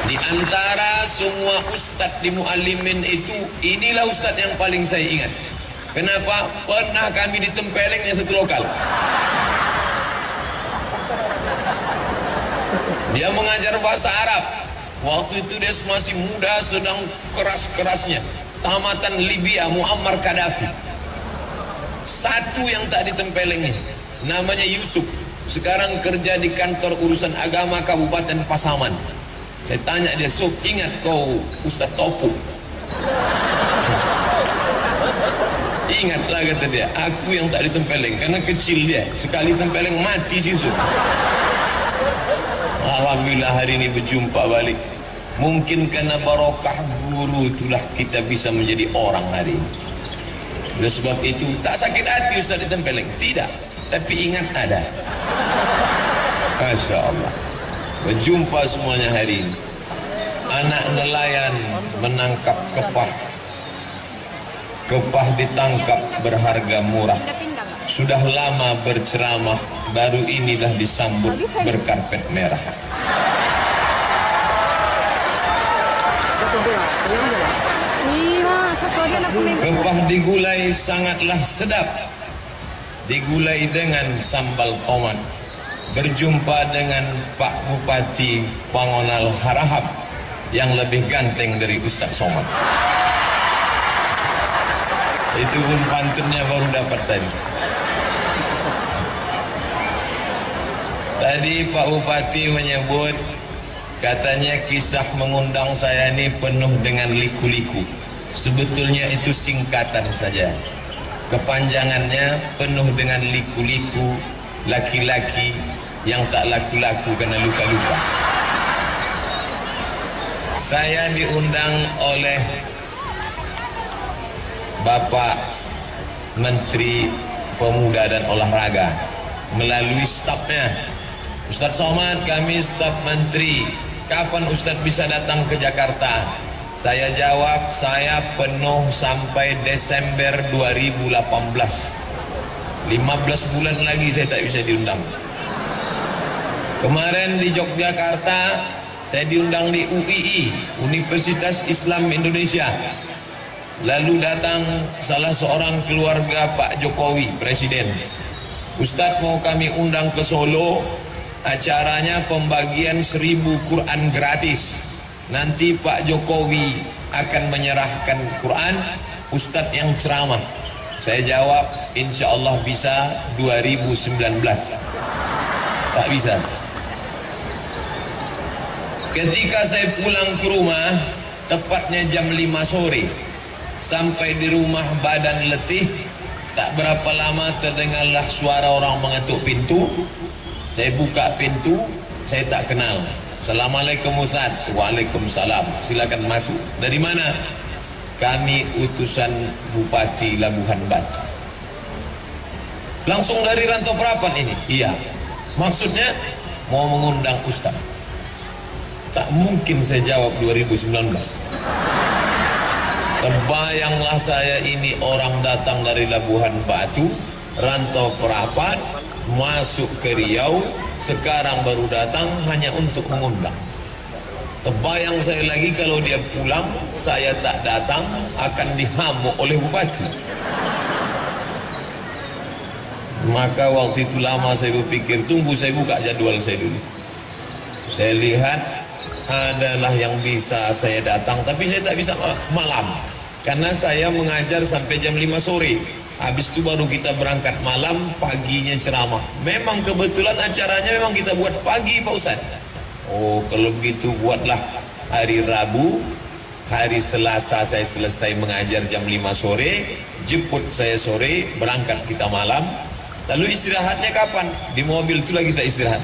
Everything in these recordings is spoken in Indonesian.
Di antara semua ustadz di Muallimin itu, inilah ustadz yang paling saya ingat. Kenapa? Pernah kami ditempelengnya satu lokal. Dia mengajar bahasa Arab. Waktu itu dia masih muda, sedang keras-kerasnya. Tamatan Libya, Muammar Gaddafi. Satu yang tak ditempelengnya, namanya Yusuf. Sekarang kerja di kantor urusan agama Kabupaten Pasaman. Saya tanya dia, Sof, ingat kau Ustaz Topu? Ingatlah, kata dia. Aku yang tak ditempeleng, karena kecil dia. Sekali tempeleng mati si Yusuf. Alhamdulillah hari ini berjumpa balik. Mungkin karena barokah guru itulah kita bisa menjadi orang hari ini. Oleh sebab itu tak sakit hati Ustaz ditempeleng, tidak, tapi ingat ada. Masya Allah. Berjumpa semuanya hari ini. Anak nelayan menangkap kepah. Kepah ditangkap berharga murah. Sudah lama berceramah, baru inilah disambut berkarpet merah. Kepah digulai sangatlah sedap. Digulai dengan sambal tomat. Berjumpa dengan Pak Bupati Pangonal Harahap yang lebih ganteng dari Ustaz Somad. Itu pun pantunnya baru dapat tadi. Tadi Pak Bupati menyebut, katanya kisah mengundang saya ini penuh dengan liku-liku. Sebetulnya itu singkatan saja. Kepanjangannya penuh dengan liku-liku, laki-laki yang tak laku-laku karena luka-luka. Saya diundang oleh Bapak Menteri Pemuda dan Olahraga melalui stafnya. Ustaz Somad, kami staf menteri, kapan Ustaz bisa datang ke Jakarta? Saya jawab, saya penuh sampai Desember 2018. 15 bulan lagi saya tak bisa diundang. Kemarin di Yogyakarta saya diundang di UII, Universitas Islam Indonesia. Lalu datang salah seorang keluarga Pak Jokowi, Presiden. Ustadz, mau kami undang ke Solo, acaranya pembagian 1000 Quran gratis. Nanti Pak Jokowi akan menyerahkan Quran, Ustadz yang ceramah. Saya jawab, insya Allah bisa 2019. Tak bisa. Ketika saya pulang ke rumah, tepatnya jam 5 sore, sampai di rumah badan letih, tak berapa lama terdengarlah suara orang mengetuk pintu. Saya buka pintu, saya tak kenal. Assalamualaikum Ustaz. Waalaikumsalam. Silakan masuk. Dari mana? Kami utusan Bupati Labuhan Batu. Langsung dari Rantau Prapan ini? Iya. Maksudnya mau mengundang Ustaz. Tak mungkin saya jawab 2019. Terbayanglah saya ini orang datang dari Labuhan Batu, Rantau Prapat, masuk ke Riau, sekarang baru datang hanya untuk mengundang. Terbayang saya lagi kalau dia pulang, saya tak datang, akan dihamuk oleh Bupati. Maka waktu itu lama saya berpikir, tunggu saya buka jadwal saya dulu. Saya lihat adalah yang bisa saya datang, tapi saya tak bisa malam karena saya mengajar sampai jam 5 sore. Habis itu baru kita berangkat malam, paginya ceramah. Memang kebetulan acaranya memang kita buat pagi Pak Ustaz. Oh, kalau begitu buatlah hari Rabu, hari Selasa saya selesai mengajar jam 5 sore, jemput saya sore, berangkat kita malam. Lalu istirahatnya kapan? Di mobil itulah kita istirahat.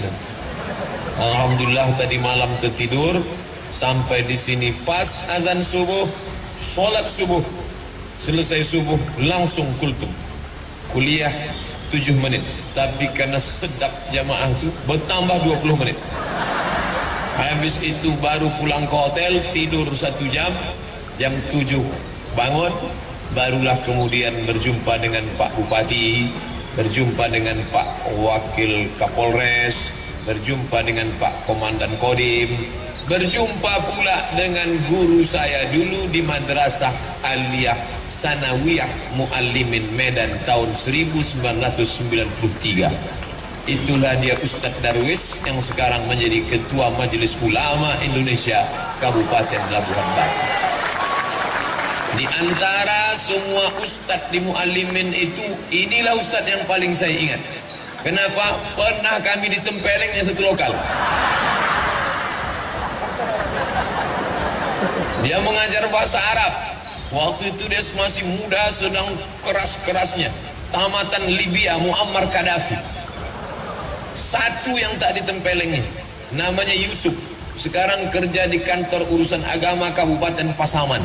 Alhamdulillah tadi malam tertidur, sampai di sini pas azan subuh, sholat subuh, selesai subuh langsung kultum. Kuliah 7 menit, tapi karena sedap jamaah itu bertambah 20 menit. Habis itu baru pulang ke hotel, tidur 1 jam, jam 7 bangun, barulah kemudian berjumpa dengan Pak Bupati, berjumpa dengan Pak Wakil Kapolres, berjumpa dengan Pak Komandan Kodim, berjumpa pula dengan guru saya dulu di Madrasah Aliyah Sanawiyah Muallimin Medan tahun 1993. Itulah dia Ustaz Darwis yang sekarang menjadi Ketua Majelis Ulama Indonesia Kabupaten Labuhan Batu. Di antara semua ustaz di Muallimin itu, inilah ustaz yang paling saya ingat. Kenapa? Pernah kami ditempelengnya satu lokal. Dia mengajar bahasa Arab. Waktu itu dia masih muda, sedang keras-kerasnya. Tamatan Libya, Muammar Gaddafi. Satu yang tak ditempelengnya, namanya Yusuf. Sekarang kerja di kantor urusan agama Kabupaten Pasaman.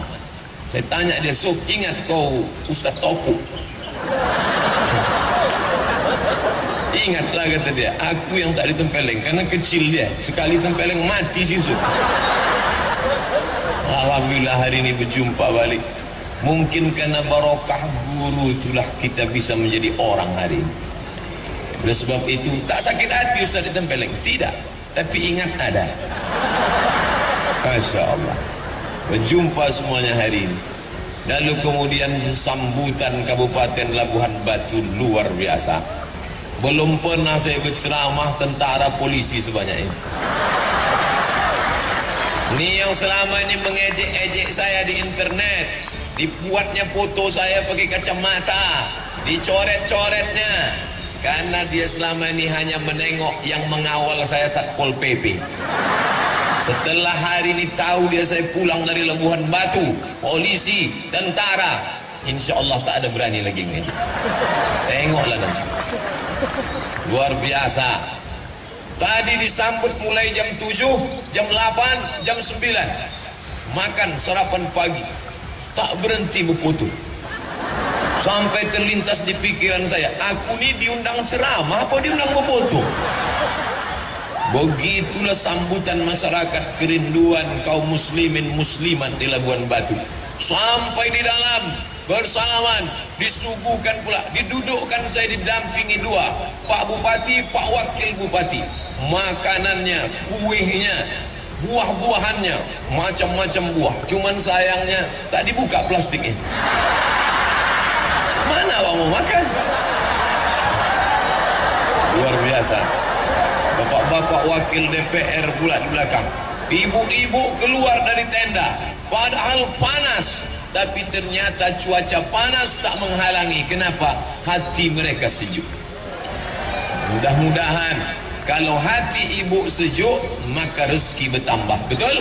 Saya tanya dia, Sof, ingat kau Ustaz Topu? Ingatlah, kata dia, aku yang tak ditempeleng karena kecil dia. Sekali tempeleng mati si Yusuf. Alhamdulillah hari ini berjumpa balik. Mungkin karena barokah guru itulah kita bisa menjadi orang hari ini. Oleh sebab itu tak sakit hati Ustaz ditempeleng, tidak, tapi ingat ada. Masya Allah, berjumpa semuanya hari ini. Lalu kemudian sambutan Kabupaten Labuhan Batu luar biasa. Belum pernah saya berceramah tentara polisi sebanyak ini. Ini yang selama ini mengejek-ejek saya di internet, dibuatnya foto saya pakai kacamata, dicoret-coretnya, karena dia selama ini hanya menengok yang mengawal saya Satpol PP. Setelah hari ini tahu dia saya pulang dari Labuhan Batu, polisi, tentara, insya Allah tak ada berani lagi ini. Tengoklah nanti. Luar biasa. Tadi disambut mulai jam 7, jam 8, jam 9. Makan sarapan pagi, tak berhenti berfoto. Sampai terlintas di pikiran saya, aku ni diundang ceramah apa diundang berfoto? Begitulah sambutan masyarakat kerinduan kaum muslimin muslimat di Labuhan Batu. Sampai di dalam bersalaman, disuguhkan pula, didudukkan saya didampingi dua, Pak Bupati, Pak Wakil Bupati. Makanannya, kuehnya, buah-buahannya, macam-macam buah. Cuman sayangnya tak dibuka plastiknya. Mana awak mau makan? Luar biasa. Bapak-bapak wakil DPR pula di belakang. Ibu-ibu keluar dari tenda, padahal panas, tapi ternyata cuaca panas tak menghalangi. Kenapa? Hati mereka sejuk. Mudah-mudahan kalau hati ibu sejuk, maka rezeki bertambah. Betul?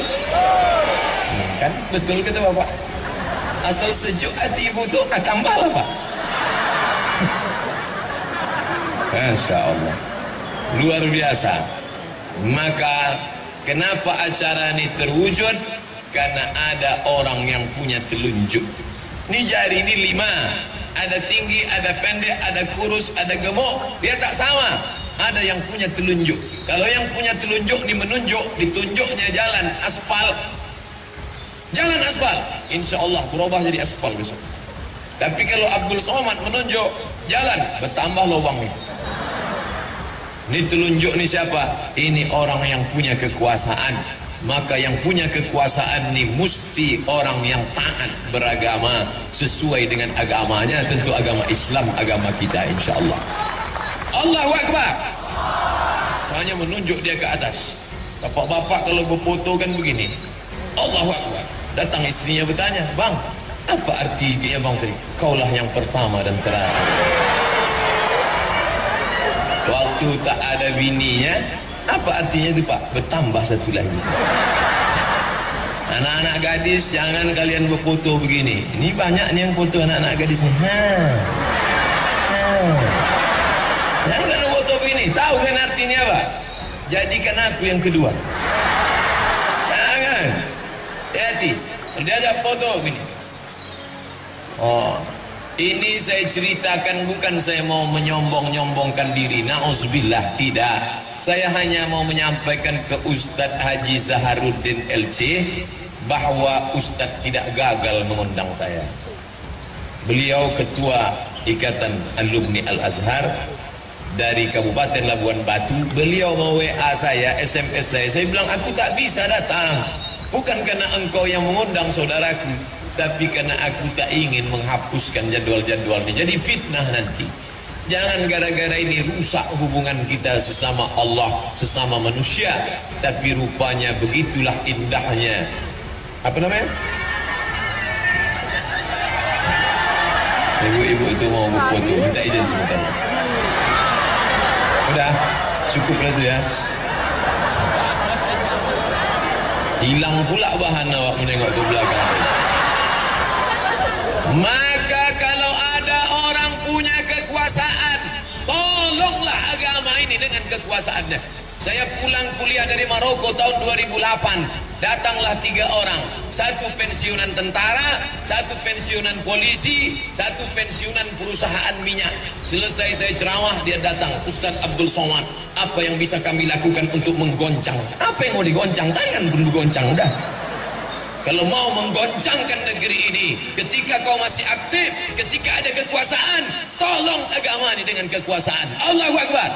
Kan betul kata bapak. Asal sejuk hati ibu tu, tambahlah pak. Masya Allah, luar biasa. Maka kenapa acara ini terwujud? Karena ada orang yang punya telunjuk. Ini jari ini 5, ada tinggi, ada pendek, ada kurus, ada gemuk. Dia tak sama. Ada yang punya telunjuk. Kalau yang punya telunjuk ini menunjuk, ditunjuknya jalan aspal, jalan aspal, insya Allah berubah jadi aspal besok. Tapi kalau Abdul Somad menunjuk jalan, bertambah lubangnya. Ini telunjuk ni siapa? Ini orang yang punya kekuasaan. Maka yang punya kekuasaan ni mesti orang yang taat beragama sesuai dengan agamanya, tentu agama Islam, agama kita insya Allah. Allahu Akbar. Hanya menunjuk dia ke atas. Bapak-bapak kalau berfoto kan begini, Allahu Akbar. Datang istrinya bertanya, bang, apa artinya bang tadi? Kaulah yang pertama dan terakhir. Waktu tak ada bininya, apa artinya itu pak? Bertambah satu lagi. Anak-anak gadis, jangan kalian berfoto begini. Ini banyak nih yang foto anak-anak gadis nih. Jangan kalian foto begini. Tahu kan artinya apa? Jadikan aku yang kedua. Jangan. Hati-hati. Diajak foto begini. Oh, ini saya ceritakan bukan saya mau menyombong-nyombongkan diri. Na'udzubillah, tidak. Saya hanya mau menyampaikan ke Ustadz Haji Zaharuddin LC bahwa Ustadz tidak gagal mengundang saya. Beliau ketua Ikatan Alumni Al-Azhar dari Kabupaten Labuan Batu. Beliau mau WA saya, SMS saya bilang aku tak bisa datang, bukan karena engkau yang mengundang saudaraku, tapi karena aku tak ingin menghapuskan jadwal-jadwalnya, jadi fitnah nanti. Jangan gara-gara ini rusak hubungan kita sesama Allah, sesama manusia. Tapi rupanya begitulah indahnya, apa namanya, ibu-ibu itu mau foto, minta izin sebentar. Udah, cukup lah itu ya. Hilang pula bahan awak menengok ke belakang. Maka kalau ada orang punya kekuasaan, tolonglah agama ini dengan kekuasaannya. Saya pulang kuliah dari Maroko tahun 2008. Datanglah 3 orang, 1 pensiunan tentara, 1 pensiunan polisi, 1 pensiunan perusahaan minyak. Selesai saya ceramah, dia datang, Ustaz Abdul Somad, apa yang bisa kami lakukan untuk menggoncang? Apa yang mau digoncang? Tangan pun digoncang, udah. Kalau mau menggoncangkan negeri ini, ketika kau masih aktif, ketika ada kekuasaan, tolong agama ini dengan kekuasaan. Allahu Akbar.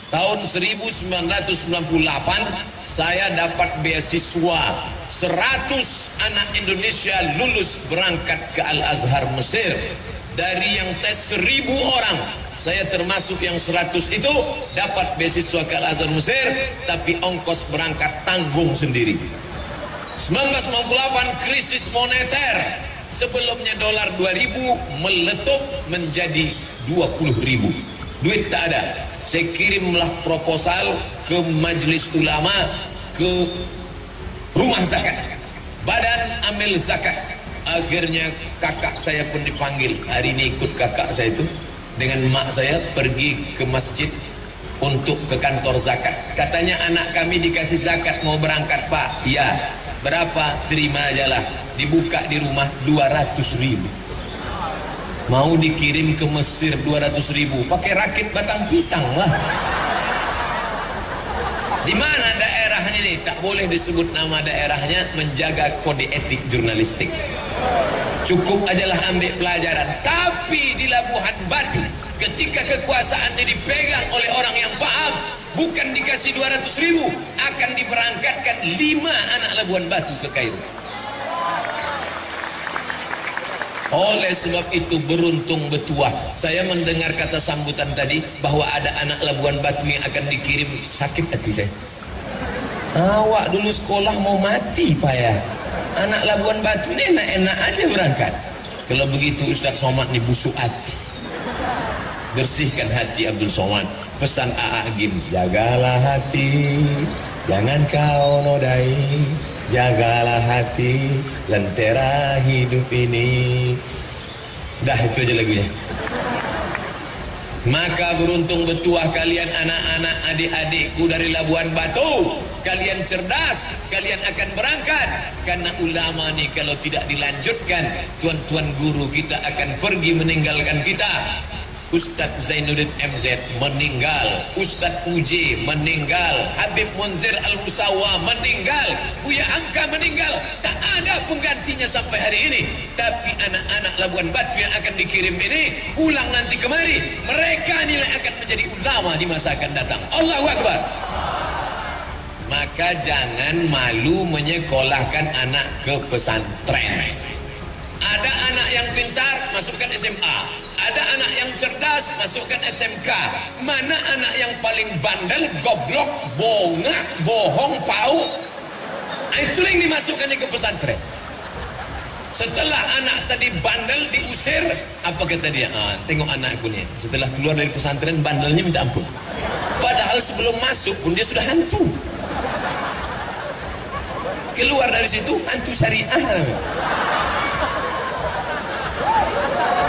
Tahun 1998 saya dapat beasiswa 100 anak Indonesia lulus berangkat ke Al-Azhar Mesir. Dari yang tes 1000 orang, saya termasuk yang 100 itu dapat beasiswa ke Al-Azhar Mesir, tapi ongkos berangkat tanggung sendiri. 1998 krisis moneter, sebelumnya dolar 2000 meletup menjadi 20.000, duit tak ada. Saya kirimlah proposal ke majelis ulama, ke rumah zakat, badan amil zakat. Akhirnya kakak saya pun dipanggil. Hari ini ikut kakak saya itu dengan mak saya pergi ke masjid untuk ke kantor zakat. Katanya anak kami dikasih zakat, mau berangkat pak. Iya. Berapa? Terima aja lah. Dibuka di rumah 200.000. Mau dikirim ke Mesir 200.000, pakai rakit batang pisang lah. Di mana daerahnya ini? Tak boleh disebut nama daerahnya, menjaga kode etik jurnalistik. Cukup ajalah ambil pelajaran. Tapi di Labuhan Batu, ketika kekuasaan ini dipegang oleh orang yang paham, bukan dikasih 200.000, akan diberangkatkan 5 anak Labuan Batu ke Kairo. Oleh sebab itu beruntung betuah saya mendengar kata sambutan tadi bahwa ada anak Labuan Batu yang akan dikirim. Sakit hati saya. Awak dulu sekolah mau mati pak ya, anak Labuan Batu ini enak-enak aja berangkat. Kalau begitu Ustaz Somad ini busuk hati. Bersihkan hati Abdul Somad. Pesan A.A. Gim, jagalah hati, jangan kau nodai, jagalah hati, lentera hidup ini. Dah itu aja lagunya. Maka beruntung betuah kalian anak-anak adik-adikku dari Labuan Batu. Kalian cerdas, kalian akan berangkat. Karena ulama nih kalau tidak dilanjutkan, tuan-tuan guru kita akan pergi meninggalkan kita. Ustadz Zainuddin MZ meninggal, Ustadz Uji meninggal, Habib Munzir Al-Musawa meninggal, Buya Angka meninggal. Tak ada penggantinya sampai hari ini. Tapi anak-anak Labuan Batu yang akan dikirim ini pulang nanti kemari, mereka nilai akan menjadi ulama di masa akan datang. Allahu Akbar. Maka jangan malu menyekolahkan anak ke pesantren. Ada anak yang pintar, masukkan SMA. Ada anak yang cerdas, masukkan SMK. Mana anak yang paling bandel, goblok, bongak, bohong, pau? Itu yang dimasukkannya ke pesantren. Setelah anak tadi bandel diusir, apa kata dia? Tengok anakku nih, setelah keluar dari pesantren bandelnya minta ampun. Padahal sebelum masuk pun dia sudah hantu. Keluar dari situ hantu syariah.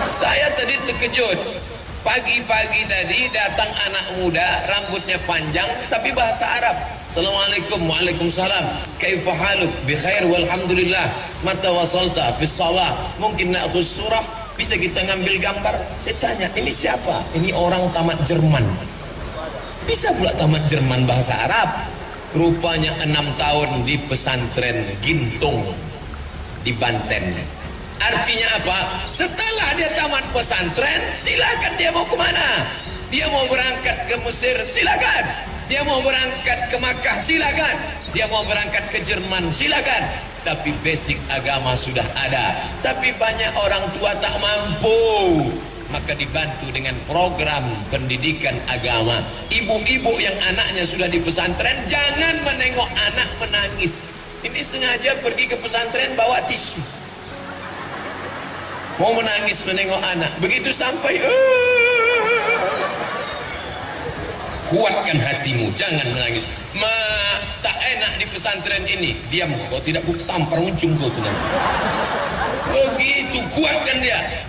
Saya tadi terkejut. Pagi-pagi tadi datang anak muda, rambutnya panjang tapi bahasa Arab. Assalamualaikum, waalaikumsalam. Kaifa haluk? Bi khair walhamdulillah. Mata wasalta fi shalah. Mungkin na'khudh surah, bisa kita ngambil gambar. Saya tanya, ini siapa? Ini orang tamat Jerman. Bisa pula tamat Jerman bahasa Arab. Rupanya 6 tahun di pesantren Gintung di Banten. Artinya apa? Setelah dia tamat pesantren, silakan dia mau kemana. Dia mau berangkat ke Mesir, silakan. Dia mau berangkat ke Makkah, silakan. Dia mau berangkat ke Jerman, silakan. Tapi basic agama sudah ada. Tapi banyak orang tua tak mampu, maka dibantu dengan program pendidikan agama. Ibu-ibu yang anaknya sudah di pesantren, jangan menengok anak menangis. Ini sengaja pergi ke pesantren bawa tisu, mau menangis menengok anak. Begitu sampai, kuatkan hatimu, jangan menangis. Tak enak di pesantren ini, diam. Kau tidak, ku tampar ujung kau tu nanti. Begitu, kuatkan dia.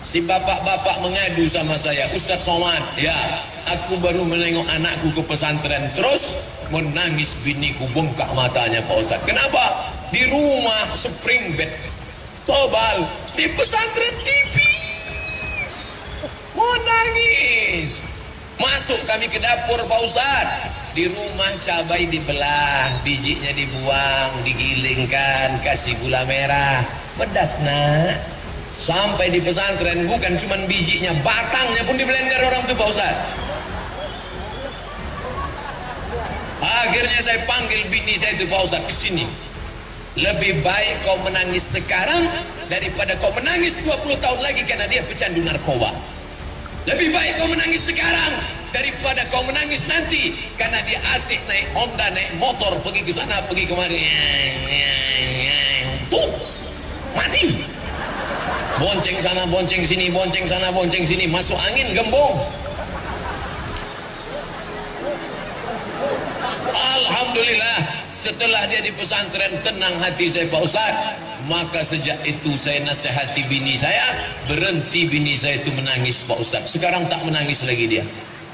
Si bapak-bapak mengadu sama saya, Ustaz Somad, ya, aku baru menengok anakku ke pesantren, terus menangis biniku, bengkak matanya Pak Ustaz. Kenapa? Di rumah spring bed, tobal, di pesantren tipis, mau nangis. Masuk kami ke dapur Pak Ustaz, di rumah cabai dibelah, bijinya dibuang, digilingkan, kasih gula merah, pedas nak. Sampai di pesantren bukan cuma bijinya, batangnya pun diblender orang tuh Pak Ustaz. Akhirnya saya panggil bini saya itu, Pak Ustaz, ke sini. Lebih baik kau menangis sekarang daripada kau menangis 20 tahun lagi karena dia pecandu narkoba. Lebih baik kau menangis sekarang daripada kau menangis nanti karena dia asik naik Honda, naik motor, pergi ke sana, pergi kemari. Tuh, mati. Bonceng sana, bonceng sini, bonceng sana, bonceng sini, masuk angin, gembong. Alhamdulillah, setelah dia di pesantren, tenang hati saya Pak Ustaz. Maka sejak itu saya nasihati bini saya, berhenti bini saya itu menangis Pak Ustaz. Sekarang tak menangis lagi dia.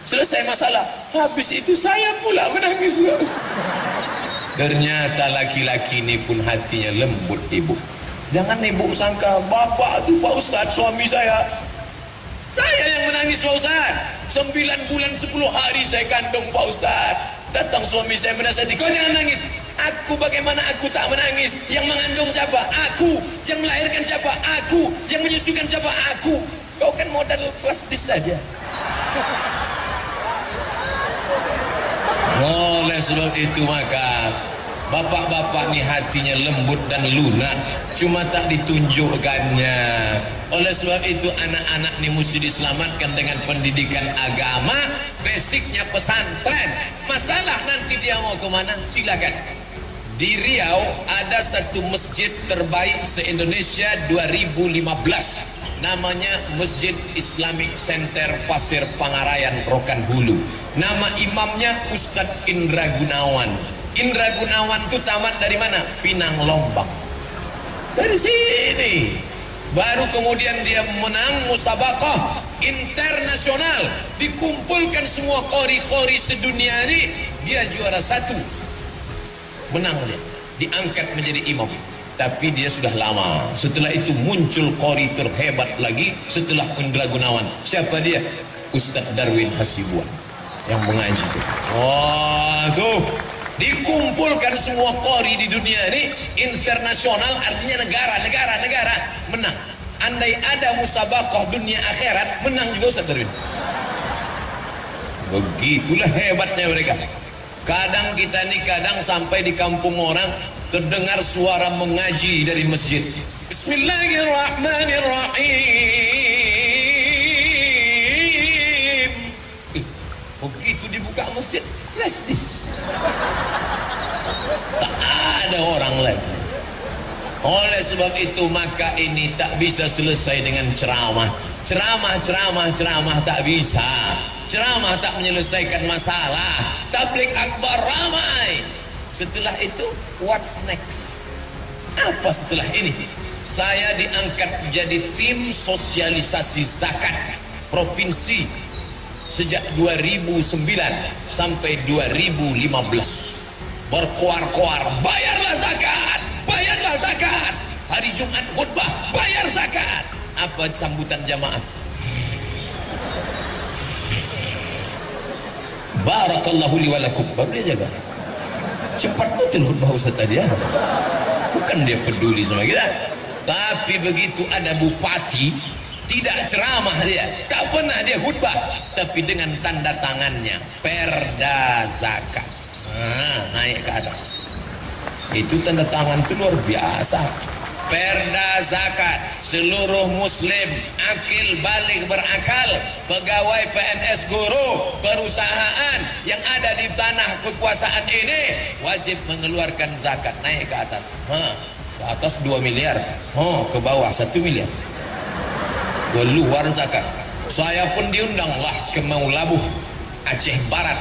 Selesai masalah, habis itu saya pula menangis Pak Ustaz. Ternyata laki-laki ini pun hatinya lembut ibu. Jangan ibu sangka bapak tu Pak Ustaz, suami saya yang menangis Pak Ustaz. 9 bulan 10 hari saya kandung Pak Ustaz. Datang suami saya menasihati, kau jangan nangis. Aku, bagaimana aku tak menangis? Yang mengandung siapa? Aku. Yang melahirkan siapa? Aku. Yang menyusukan siapa? Aku. Kau kan modal flash disk saja. Oleh sebab itu maka bapak-bapak ni hatinya lembut dan lunak, cuma tak ditunjukkannya. Oleh sebab itu anak-anak ni mesti diselamatkan dengan pendidikan agama, basicnya pesantren. Masalah nanti dia mau kemana, silakan. Di Riau ada satu masjid terbaik se-Indonesia 2015. Namanya Masjid Islamic Center Pasir Pangarayan, Rokan Hulu. Nama imamnya Ustadz Indra Gunawan. Indra Gunawan itu tamat dari mana? Pinang Lombang. Dari sini. Baru kemudian dia menang musabaqah internasional. Dikumpulkan semua qori-qori sedunia ini, dia juara 1. Menang dia. Diangkat menjadi imam. Tapi dia sudah lama. Setelah itu muncul qori terhebat lagi setelah Indra Gunawan. Siapa dia? Ustadz Darwin Hasibuan yang mengaji itu. Wah, tuh. Dikumpulkan semua qori di dunia ini internasional, artinya negara menang. Andai ada musabaqah dunia akhirat, menang juga Ustaz Darwin. Begitulah hebatnya mereka. Kadang kita nih, kadang sampai di kampung orang terdengar suara mengaji dari masjid. Bismillahirrahmanirrahim. Begitu dibuka masjid, flash disk. Tak ada orang lagi. Oleh sebab itu maka ini tak bisa selesai dengan ceramah. Ceramah tak bisa. Ceramah tak menyelesaikan masalah. Tabligh akbar ramai. Setelah itu what's next? Apa setelah ini? Saya diangkat menjadi tim sosialisasi zakat provinsi sejak 2009 sampai 2015. Berkoar-koar, bayarlah zakat, bayarlah zakat. Hari Jumat khutbah, bayar zakat. Apa sambutan jamaah? Barakallahu li wa lakum. Baru dia jaga. Cepat betul khutbah Ustaz tadi ya. Bukan dia peduli sama kita. Tapi begitu ada bupati, tidak ceramah dia, tak pernah dia khutbah, tapi dengan tanda tangannya perda zakat, naik ke atas. Itu tanda tangan itu luar biasa. Perda zakat, seluruh muslim akil balik berakal, pegawai PNS, guru, perusahaan yang ada di tanah kekuasaan ini wajib mengeluarkan zakat. Naik ke atas, ke atas 2 miliar, ke bawah 1 miliar, keluar zakat. Saya pun diundanglah ke Maulabuh, Aceh Barat.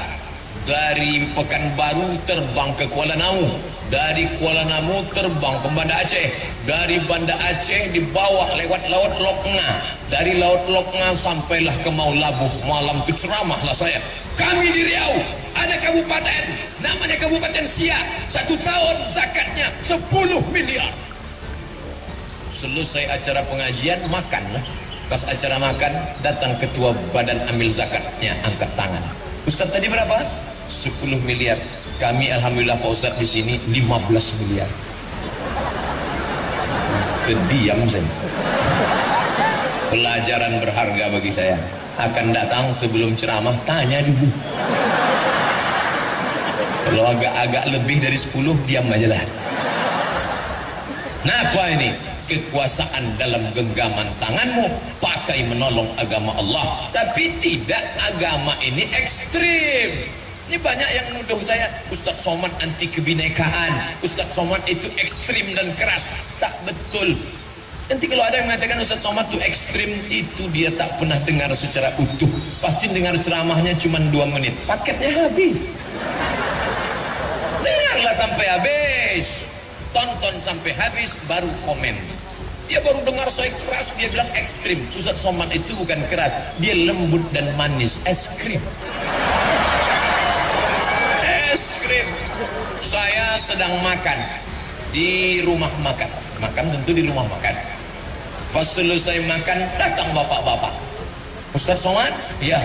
Dari Pekanbaru terbang ke Kuala Namu, dari Kuala Namu terbang ke Banda Aceh, dari Banda Aceh dibawa lewat Laut Lokna, dari Laut Lokna sampailah ke Maulabuh. Malam itu ceramahlah saya. Kami di Riau ada kabupaten namanya Kabupaten Siak, 1 tahun zakatnya 10 miliar. Selesai acara pengajian, makanlah. Pas acara makan, datang ketua badan amil zakatnya, angkat tangan. Ustaz tadi berapa? 10 miliar. Kami alhamdulillah Pak Ustaz di sini 15 miliar. Kediam saya. Pelajaran berharga bagi saya. Akan datang sebelum ceramah, tanya dulu. Kalau agak-agak lebih dari 10, diam aja lah. Nah, apa ini? Kekuasaan dalam genggaman tanganmu, pakai menolong agama Allah. Tapi tidak, agama ini ekstrim. Ini banyak yang nuduh saya, Ustaz Somad anti kebinekaan, Ustaz Somad itu ekstrim dan keras. Tak betul. Nanti kalau ada yang mengatakan Ustaz Somad itu ekstrim, itu dia tak pernah dengar secara utuh. Pasti dengar ceramahnya cuma 2 menit, paketnya habis. Dengarlah sampai habis, tonton sampai habis, baru komen. Dia baru dengar saya keras, dia bilang ekstrim. Ustaz Somad itu bukan keras, dia lembut dan manis, es krim. Es krim. Saya sedang makan di rumah makan, makan tentu di rumah makan. Pas selesai makan, datang bapak-bapak. Ustaz Somad? Iya.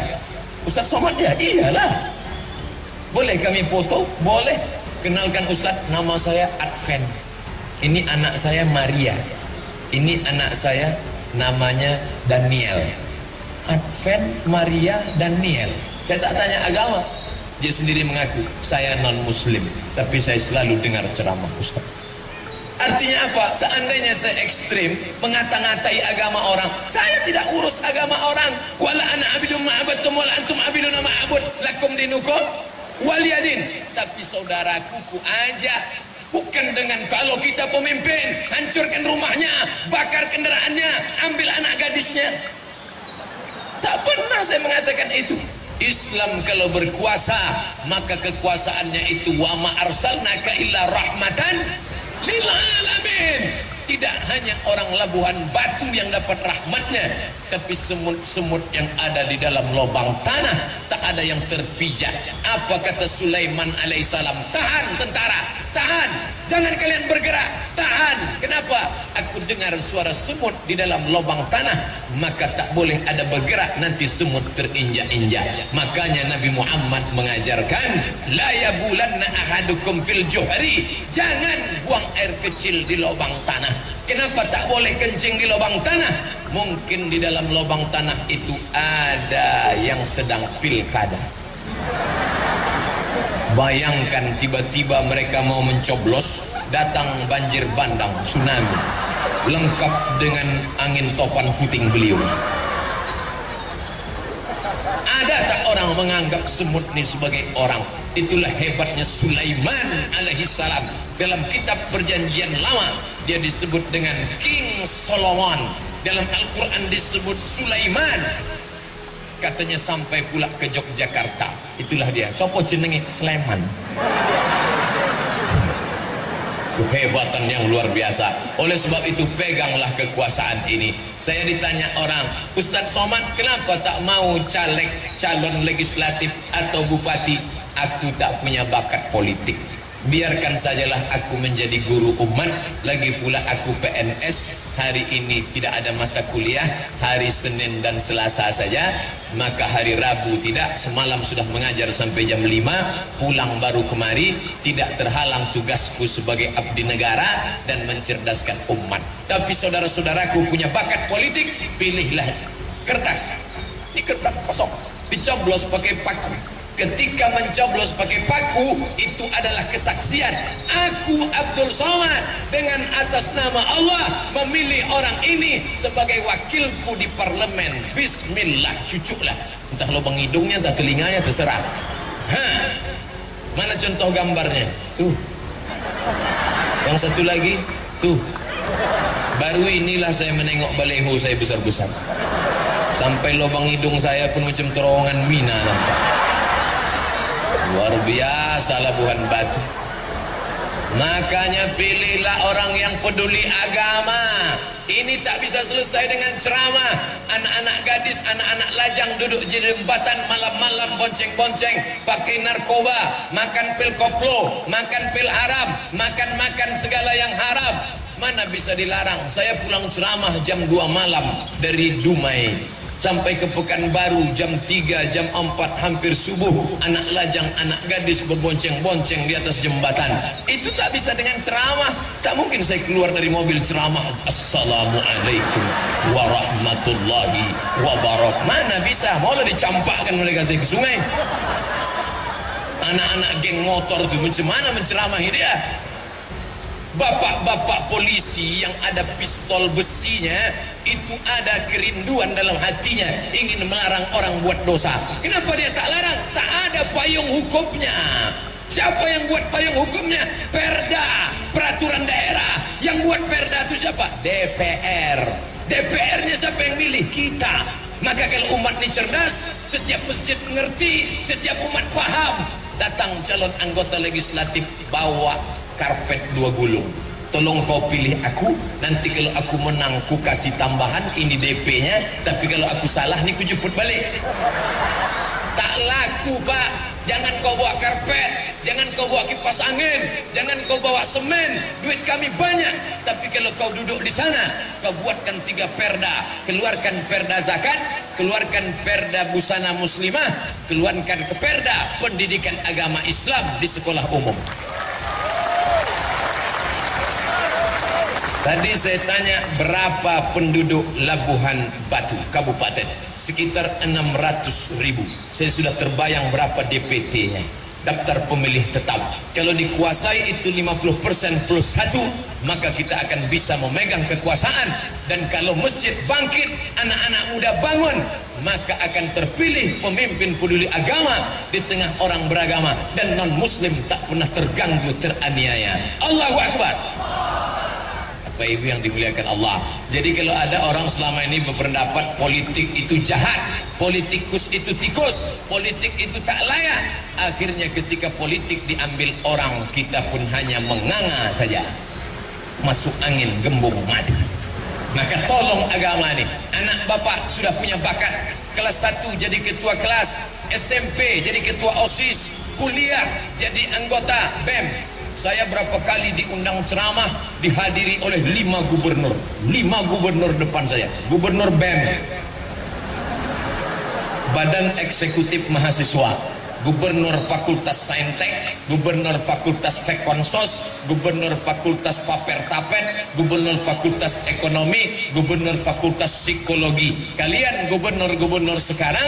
Ustaz Somad ya? Iyalah. Boleh kami foto? Boleh. Kenalkan Ustaz, nama saya Adven. Ini anak saya Maria. Ini anak saya namanya Daniel. Adven, Maria, Daniel. Saya tak tanya agama. Dia sendiri mengaku, saya non muslim, tapi saya selalu dengar ceramah Ustaz. Artinya apa? Seandainya saya ekstrim mengata-ngatai agama orang, saya tidak urus agama orang. Wala ana abidun ma'abadtum wala antum abidun ma'abud lakum dinukum waliyadin. Tapi saudaraku ku ajak, bukan dengan kalau kita pemimpin hancurkan rumahnya, bakar kendaraannya, ambil anak gadisnya. Tak pernah saya mengatakan itu. Islam kalau berkuasa, maka kekuasaannya itu wa ma arsalnaka illa rahmatan lil alamin. Tidak hanya orang Labuhan Batu yang dapat rahmatnya, tapi semut-semut yang ada di dalam lubang tanah tak ada yang terpijak. Apa kata Sulaiman alaihissalam? Tahan tentara, tahan, jangan kalian bergerak, tahan. Kenapa? Aku dengar suara semut di dalam lubang tanah, maka tak boleh ada bergerak, nanti semut terinjak-injak. Makanya Nabi Muhammad mengajarkan, la yabulanna ahadukum fil juhri, jangan buang air kecil di lubang tanah. Kenapa tak boleh kencing di lubang tanah? Mungkin di dalam lubang tanah itu ada yang sedang pilkada. Bayangkan tiba-tiba mereka mau mencoblos, datang banjir bandang, tsunami, lengkap dengan angin topan puting beliung. Ada tak orang menganggap semut ini sebagai orang? Itulah hebatnya Sulaiman alaihissalam. Dalam kitab perjanjian lama dia disebut dengan King Solomon. Dalam Al-Quran disebut Sulaiman. Katanya sampai pula ke Yogyakarta. Itulah dia. Sopo jenenge? Sleman. Kehebatan yang luar biasa. Oleh sebab itu peganglah kekuasaan ini. Saya ditanya orang, Ustaz Somad kenapa tak mau caleg, calon legislatif atau bupati? Aku tak punya bakat politik. Biarkan sajalah aku menjadi guru umat. Lagi pula aku PNS. Hari ini tidak ada mata kuliah, hari Senin dan Selasa saja. Maka hari Rabu tidak. Semalam sudah mengajar sampai jam 5, pulang baru kemari. Tidak terhalang tugasku sebagai abdi negara dan mencerdaskan umat. Tapi saudara-saudaraku punya bakat politik, pilihlah kertas. Ini kertas kosong, dicoblos pakai paku. Ketika mencoblos pakai paku, itu adalah kesaksian. Aku Abdul Somad dengan atas nama Allah memilih orang ini sebagai wakilku di parlemen. Bismillah, cucuklah. Entah lubang hidungnya, entah telinganya, terserah. Mana contoh gambarnya? Tuh. Yang satu lagi, tuh. Baru inilah saya menengok baleho saya besar-besar. Sampai lubang hidung saya pun macam terowongan mina nampak. Luar biasa Labuhan Batu. Makanya pilihlah orang yang peduli agama. Ini tak bisa selesai dengan ceramah. Anak-anak gadis, anak-anak lajang duduk di jembatan malam-malam bonceng-bonceng, pakai narkoba, makan pil koplo, makan pil haram, makan segala yang haram. Mana bisa dilarang? Saya pulang ceramah jam 2 malam dari Dumai sampai ke Pekanbaru jam 3, jam 4 hampir subuh. Anak lajang, anak gadis berbonceng-bonceng di atas jembatan. Itu tak bisa dengan ceramah. Tak mungkin saya keluar dari mobil ceramah, Assalamualaikum warahmatullahi wabarakatuh. Mana bisa? Maulah dicampakkan mereka saya ke sungai. Anak-anak geng motor itu macam mana menceramahi dia? Bapak-bapak polisi yang ada pistol besinya, itu ada kerinduan dalam hatinya, ingin melarang orang buat dosa. Kenapa dia tak larang? Tak ada payung hukumnya. Siapa yang buat payung hukumnya? Perda, peraturan daerah. Yang buat perda itu siapa? DPR. DPR-nya siapa yang milih? Kita. Maka kalau umat ini cerdas, setiap masjid mengerti, setiap umat paham. Datang calon anggota legislatif, bawa karpet 2 gulung. Tolong kau pilih aku, nanti kalau aku menang ku kasih tambahan, ini DP-nya, tapi kalau aku salah nih ku jemput balik. Tak laku Pak. Jangan kau bawa karpet, jangan kau bawa kipas angin, jangan kau bawa semen, duit kami banyak. Tapi kalau kau duduk di sana, kau buatkan 3 perda, keluarkan perda zakat, keluarkan perda busana muslimah, keluarkan ke perda pendidikan agama Islam di sekolah umum. Tadi saya tanya berapa penduduk Labuhan Batu Kabupaten? Sekitar 600.000. Saya sudah terbayang berapa DPT-nya, daftar pemilih tetap. Kalau dikuasai itu 50% plus 1, maka kita akan bisa memegang kekuasaan. Dan kalau masjid bangkit, anak-anak muda bangun, maka akan terpilih pemimpin peduli agama di tengah orang beragama, dan non muslim tak pernah terganggu, teraniaya. Allahu Akbar. Bapak Ibu yang dimuliakan Allah. Jadi kalau ada orang selama ini berpendapat politik itu jahat, politikus itu tikus, politik itu tak layak, akhirnya ketika politik diambil orang, kita pun hanya menganga saja, masuk angin gembung mati. Maka tolong agama ini. Anak bapak sudah punya bakat, kelas 1 jadi ketua kelas, SMP jadi ketua OSIS, kuliah jadi anggota BEM. Saya berapa kali diundang ceramah, dihadiri oleh 5 gubernur. 5 gubernur depan saya. Gubernur BEM, Badan Eksekutif Mahasiswa, Gubernur Fakultas Saintek, Gubernur Fakultas Fekonsos, Gubernur Fakultas Paper-Tapen, Gubernur Fakultas Ekonomi, Gubernur Fakultas Psikologi. Kalian gubernur-gubernur sekarang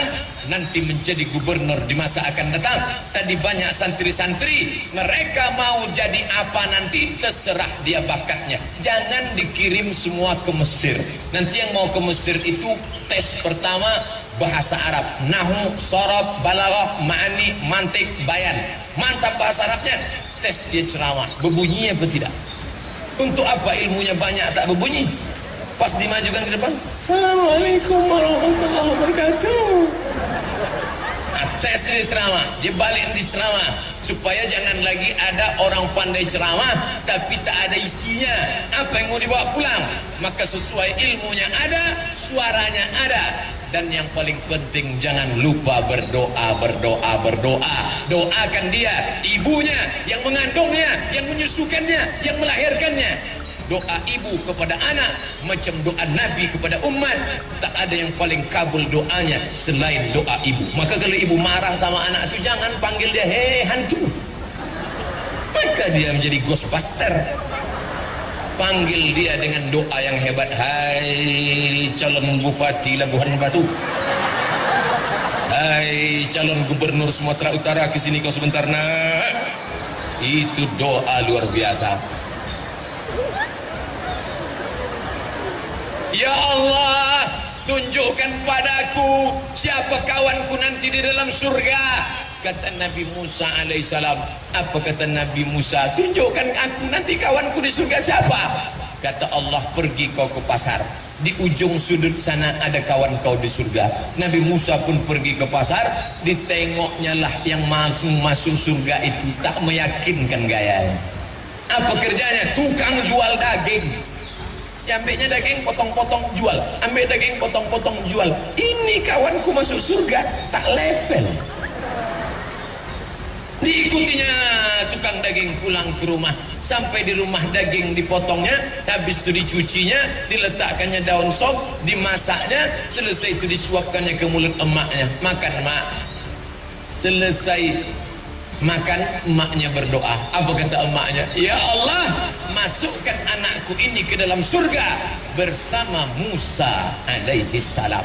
nanti menjadi gubernur di masa akan datang. Tadi banyak santri-santri, mereka mau jadi apa nanti terserah dia bakatnya. Jangan dikirim semua ke Mesir. Nanti yang mau ke Mesir itu tes pertama bahasa Arab, nahu, sorob, balaghah, ma'ani, mantik, bayan. Mantap bahasa Arabnya, tes dia ceramah, berbunyi apa tidak? Untuk apa ilmunya banyak tak berbunyi? Pas dimajukan ke depan, Assalamualaikum warahmatullahi wabarakatuh. Nah, tes dia ceramah, dia balik nanti ceramah, supaya jangan lagi ada orang pandai ceramah tapi tak ada isinya. Apa yang mau dibawa pulang? Maka sesuai ilmunya ada, suaranya ada. Dan yang paling penting, jangan lupa berdoa, berdoa, berdoa. Doakan dia, ibunya, yang mengandungnya, yang menyusukannya, yang melahirkannya. Doa ibu kepada anak macam doa Nabi kepada umat. Tak ada yang paling kabul doanya selain doa ibu. Maka kalau ibu marah sama anak itu, jangan panggil dia hei hantu, maka dia menjadi ghostbuster. Panggil dia dengan doa yang hebat. Hai calon bupati Labuhan Batu, hai calon gubernur Sumatera Utara, kesini kau sebentar nak. Itu doa luar biasa. Ya Allah, tunjukkan padaku siapa kawanku nanti di dalam surga. Kata Nabi Musa alaihissalam. Apa kata Nabi Musa? Tunjukkan aku nanti kawanku di surga siapa? Kata Allah, pergi kau ke pasar, di ujung sudut sana ada kawan kau di surga. Nabi Musa pun pergi ke pasar, ditengoknya lah yang masuk surga itu tak meyakinkan gayanya. Apa kerjanya? Tukang jual daging. Ambilnya daging, potong-potong jual. Ambil daging, potong-potong jual. Ini kawanku masuk surga, tak level. Diikutinya tukang daging pulang ke rumah. Sampai di rumah daging dipotongnya, habis itu dicucinya, diletakkannya daun sop, dimasaknya, selesai itu disuapkannya ke mulut emaknya. Makan mak. Selesai makan, emaknya berdoa. Apa kata emaknya? Ya Allah, masukkan anakku ini ke dalam surga bersama Musa alaihi salam.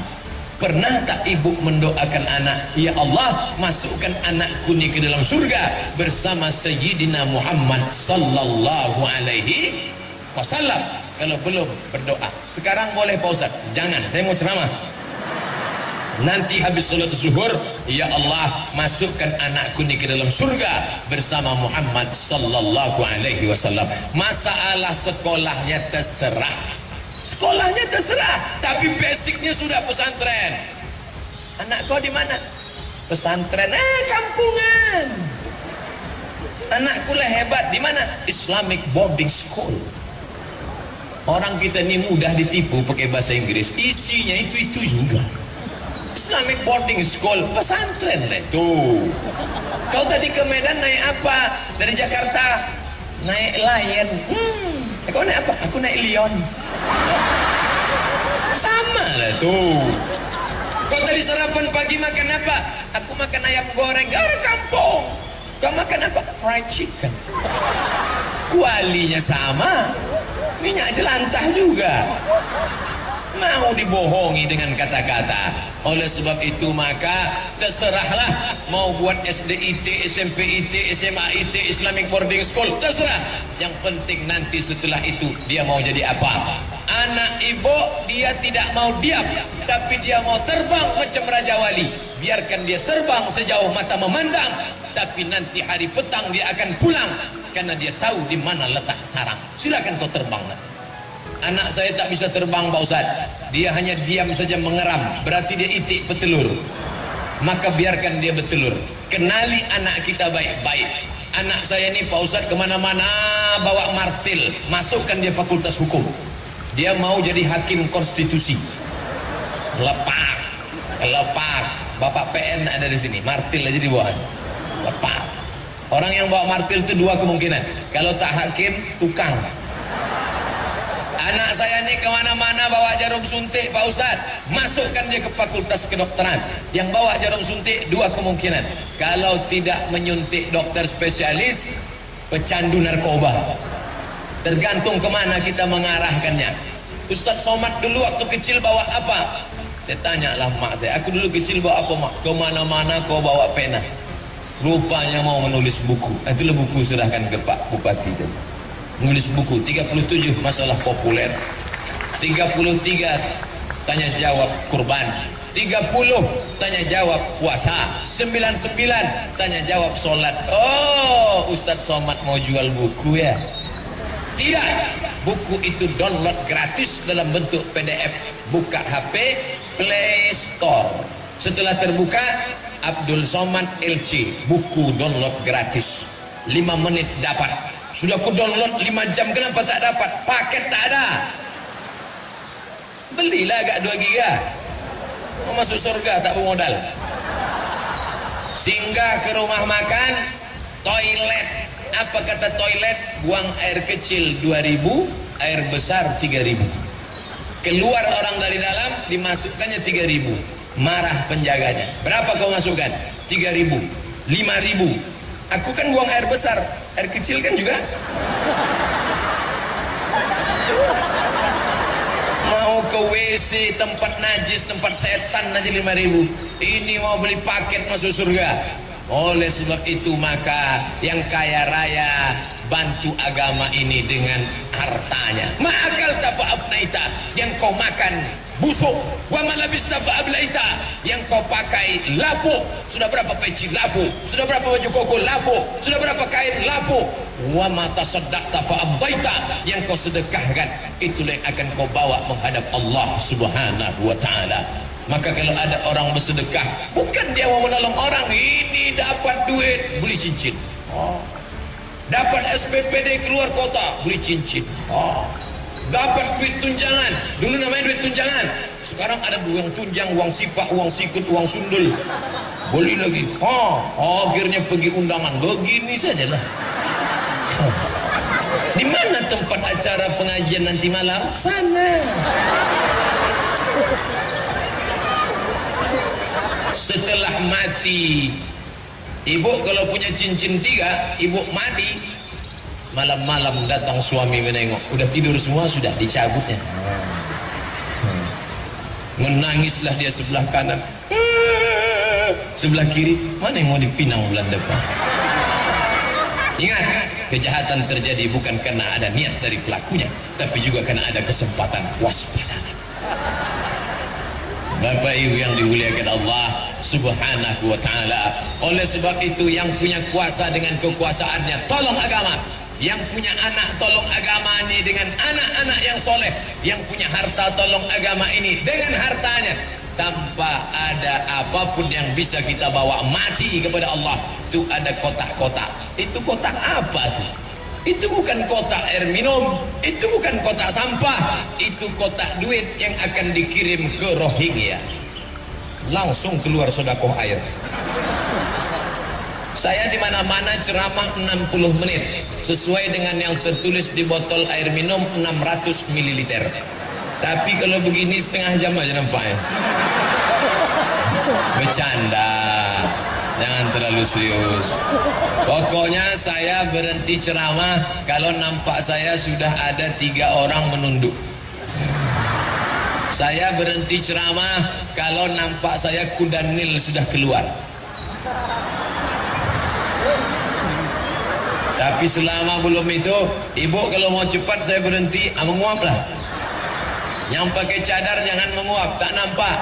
Pernah tak ibu mendoakan anak, ya Allah, masukkan anakku ini ke dalam surga bersama Sayyidina Muhammad sallallahu alaihi wasallam? Kalau belum berdoa, sekarang boleh Pak Ustaz. Jangan, saya mau ceramah. Nanti habis salat zuhur, ya Allah, masukkan anakku ini ke dalam surga bersama Muhammad sallallahu alaihi wasallam. Masalah sekolahnya terserah. Sekolahnya terserah, tapi basicnya sudah pesantren. Anak kau di mana? Pesantren. Kampungan. Anakku lah hebat. Di mana? Islamic boarding school. Orang kita ni mudah ditipu pakai bahasa Inggris. Isinya itu juga. Islamic boarding school, pesantren lah itu. Kau tadi ke Medan naik apa? Dari Jakarta naik Lion. Kau naik apa? Aku naik Lion. Sama lah tuh. Kau tadi sarapan pagi makan apa? Aku makan ayam goreng. Orang kampung. Kau makan apa? Fried chicken. Kualinya sama, minyak jelantah juga. Mau dibohongi dengan kata-kata. Oleh sebab itu maka terserahlah, mau buat SDIT, SMPIT, SMAIT, Islamic Boarding School, terserah. Yang penting nanti setelah itu dia mau jadi apa. Anak ibu dia tidak mau diam, tapi dia mau terbang macam Raja Wali. Biarkan dia terbang sejauh mata memandang, tapi nanti hari petang dia akan pulang karena dia tahu di mana letak sarang. Silakan kau terbang. Anak saya tak bisa terbang Pak Ustaz. Dia hanya diam saja mengeram, berarti dia itik petelur. Maka biarkan dia bertelur. Kenali anak kita baik-baik. Anak saya ini Pak Ustaz kemana-mana bawa martil, masukkan dia fakultas hukum. Dia mau jadi hakim konstitusi. Lepak, lepak. Bapak PN ada di sini, martil aja dibawa. Lepak. Orang yang bawa martil itu dua kemungkinan. Kalau tak hakim, tukang. Anak saya ini kemana-mana bawa jarum suntik Pak Ustaz, masukkan dia ke fakultas kedokteran. Yang bawa jarum suntik dua kemungkinan. Kalau tidak menyuntik dokter spesialis, pecandu narkoba. Tergantung kemana kita mengarahkannya. Ustaz Somad dulu waktu kecil bawa apa? Saya tanyalah mak saya, aku dulu kecil bawa apa mak? Kemana-mana kau bawa pena. Rupanya mau menulis buku. Itulah buku, serahkan ke Pak Bupati tadi. Menulis buku 37 masalah populer, 33 tanya jawab kurban, 30 tanya jawab puasa, 99 tanya jawab solat. Oh, Ustadz Somad mau jual buku ya? Tidak, buku itu download gratis dalam bentuk PDF. Buka HP, Play Store. Setelah terbuka, Abdul Somad LC, buku download gratis. 5 menit dapat. Sudah aku download 5 jam, kenapa tak dapat? Paket tak ada. Belilah agak 2 giga. mau masuk surga tak bermodal. Singgah ke rumah makan, toilet. Apa kata toilet? Buang air kecil 2.000, air besar 3.000. Keluar orang dari dalam, dimasukkannya 3.000. Marah penjaganya. Berapa kau masukkan? 3.000, 5.000. Aku kan buang air besar, air kecil kan juga. Mau ke WC, tempat najis, tempat setan aja 5.000. Ini mau beli paket masuk surga. Oleh sebab itu maka yang kaya raya bantu agama ini dengan hartanya. Ma'akal tafa'afnaita, yang kau makan busuk. Wa malabista fa'ablaita, yang kau pakai lapuk. Sudah berapa peci lapuk, sudah berapa baju koko lapuk, sudah berapa kain lapuk. Wa ma tasaddaqta fa'abdaita, yang kau sedekahkan itulah yang akan kau bawa menghadap Allah Subhanahu wa taala. Maka kalau ada orang bersedekah, bukan dia mau menolong orang, ini dapat duit beli cincin, dapat SPPD keluar kota beli cincin, dapat duit tunjangan. Dulu namanya duit tunjangan, sekarang ada uang tunjang, uang sipak, uang sikut, uang sundul, beli lagi. Akhirnya pergi undangan, begini sajalah. Di mana tempat acara pengajian nanti malam? Sana. Setelah mati, ibu kalau punya cincin 3, ibu mati, malam-malam datang suami menengok, udah tidur semua, sudah dicabutnya. Menangislah dia sebelah kanan, sebelah kiri, mana yang mau dipinang bulan depan. Ingat, kejahatan terjadi bukan karena ada niat dari pelakunya, tapi juga karena ada kesempatan. Waspada. Bapak Ibu yang dimuliakan Allah Subhanahu wa ta'ala. Oleh sebab itu yang punya kuasa dengan kekuasaannya tolong agama, yang punya anak tolong agama ini dengan anak-anak yang soleh, yang punya harta tolong agama ini dengan hartanya. Tanpa ada apapun yang bisa kita bawa mati kepada Allah. Itu ada kotak-kotak. Itu kotak apa tuh? Itu bukan kotak air minum, itu bukan kotak sampah, itu kotak duit yang akan dikirim ke Rohingya. Langsung keluar sedekah air. Saya di mana-mana ceramah 60 menit sesuai dengan yang tertulis di botol air minum 600 ml. Tapi kalau begini setengah jam aja nampaknya. Bercanda. Jangan terlalu serius. Pokoknya saya berhenti ceramah kalau nampak saya sudah ada 3 orang menunduk. Saya berhenti ceramah kalau nampak saya kuda Nil sudah keluar. Tapi selama belum itu, ibu kalau mau cepat saya berhenti, menguap lah. Yang pakai cadar jangan menguap, tak nampak.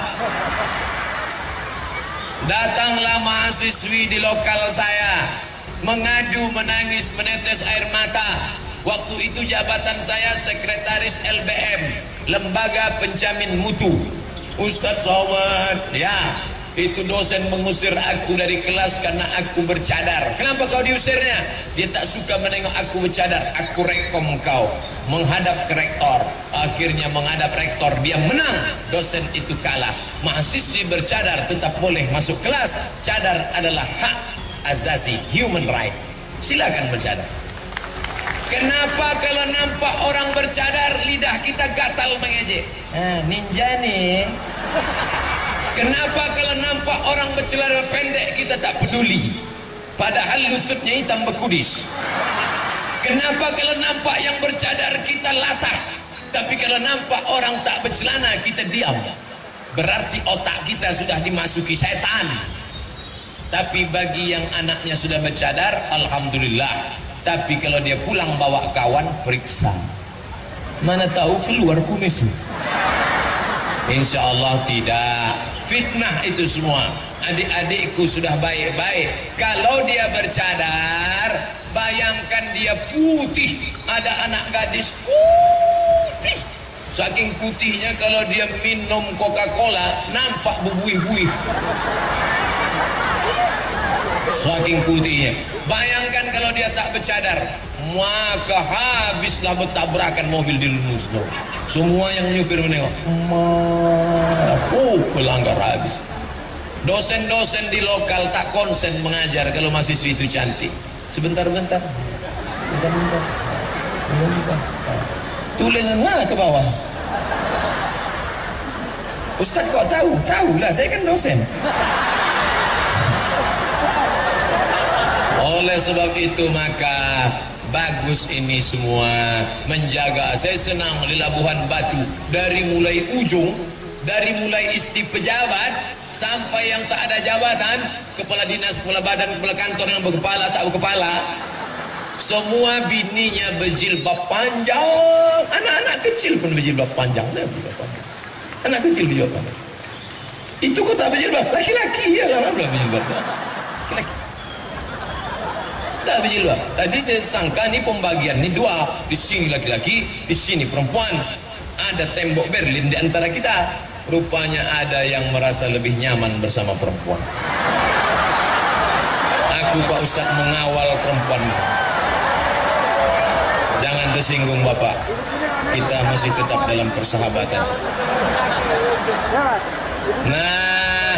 Datanglah mahasiswi di lokal saya, mengadu, menangis, menetes air mata. Waktu itu jabatan saya sekretaris LBM, Lembaga Penjamin Mutu. Ustadz Somad, ya, itu dosen mengusir aku dari kelas karena aku bercadar. Kenapa kau diusirnya? Dia tak suka menengok aku bercadar. Aku rekom kau, menghadap ke rektor. Akhirnya menghadap rektor, dia menang. Dosen itu kalah. Mahasiswi bercadar tetap boleh masuk kelas. Cadar adalah hak asasi, human right. Silakan bercadar. Kenapa kalau nampak orang bercadar lidah kita gatal mengejek? Ninja nih. Kenapa kalau nampak orang bercelana pendek kita tak peduli? Padahal lututnya hitam bekudis. Kenapa kalau nampak yang bercadar kita latah? Tapi kalau nampak orang tak bercelana kita diam. Berarti otak kita sudah dimasuki setan. Tapi bagi yang anaknya sudah bercadar, alhamdulillah. Tapi kalau dia pulang bawa kawan, periksa. Mana tahu keluar kumis. Insya Allah tidak. Fitnah itu semua. Adik-adikku sudah baik-baik. Kalau dia bercadar, bayangkan dia putih. Ada anak gadis putih. Saking putihnya kalau dia minum Coca-Cola, nampak berbuih-buih. Saking putihnya. Bayangkan kalau dia tak bercadar, maka habislah bertabrakan mobil di Lunusno. Semua yang nyupir menengok, pelanggar habis. Dosen-dosen di lokal tak konsen mengajar kalau mahasiswi itu cantik. Sebentar-bentar. Tulisan mana ke bawah? Ustaz kok tahu? Tahulah, saya kan dosen. Oleh sebab itu maka bagus ini semua menjaga. Saya senang di Labuhan Batu, dari mulai ujung, dari mulai istif pejabat sampai yang tak ada jabatan, kepala dinas, kepala badan, kepala kantor yang berkepala tak berkepala, semua bininya berjilbab panjang. Anak-anak kecil pun berjilbab panjang. Anak kecil berjilbab panjang. Itu kok tak berjilbab? Laki-laki ya lah berjilbab. Laki-laki tak berjilbab. Tadi saya sangka ni pembagian ni dua, di sini laki-laki, di sini perempuan. Ada tembok Berlin di antara kita. Rupanya ada yang merasa lebih nyaman bersama perempuan. Aku Pak Ustaz mengawal perempuan. Jangan tersinggung Bapak. Kita masih tetap dalam persahabatan. Nah,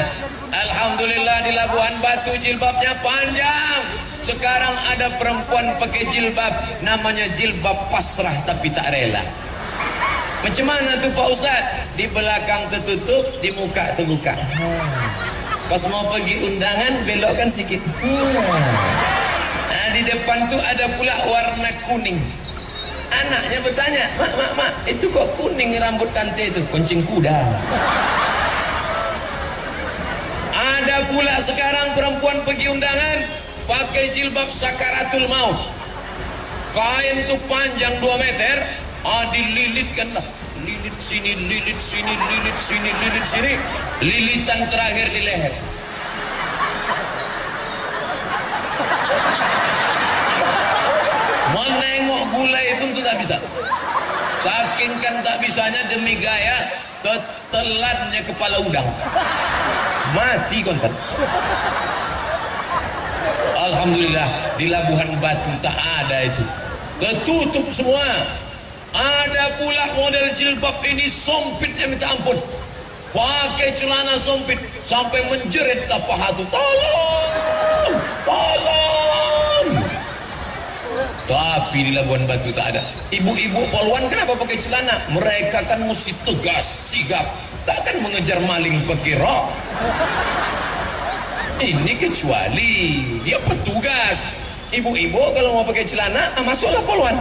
alhamdulillah di Labuhan Batu jilbabnya panjang. Sekarang ada perempuan pakai jilbab, namanya jilbab pasrah tapi tak rela. Macam mana tuh Pak Ustaz? Di belakang tertutup, di muka terbuka. Pas mau pergi undangan, belokkan sikit. Nah, di depan tuh ada pula warna kuning. Anaknya bertanya, mak, itu kok kuning rambut tante itu? Kuncing kuda. Ada pula sekarang perempuan pergi undangan, pakai jilbab sakaratul maut. Kain tuh panjang 2 meter, dililitkan lah. Lilit sini, lilit sini, lilit sini, lilit sini. Lilitan terakhir di leher. Menengok gulai itu tak bisa. Saking kan tak bisanya demi gaya, telannya kepala udang. Mati konten. Alhamdulillah di Labuhan Batu tak ada itu. Tertutup semua. Ada pula model jilbab ini sempitnya minta ampun. Pakai celana sempit sampai menjerit paha tu. Tolong, tolong. Tapi di Labuhan Batu tak ada. Ibu-ibu poluan kenapa pakai celana? Mereka kan mesti tegas, sigap. Takkan mengejar maling pakai rok. Ini kecuali dia petugas. Ibu-ibu kalau mau pakai celana, masuklah poluan.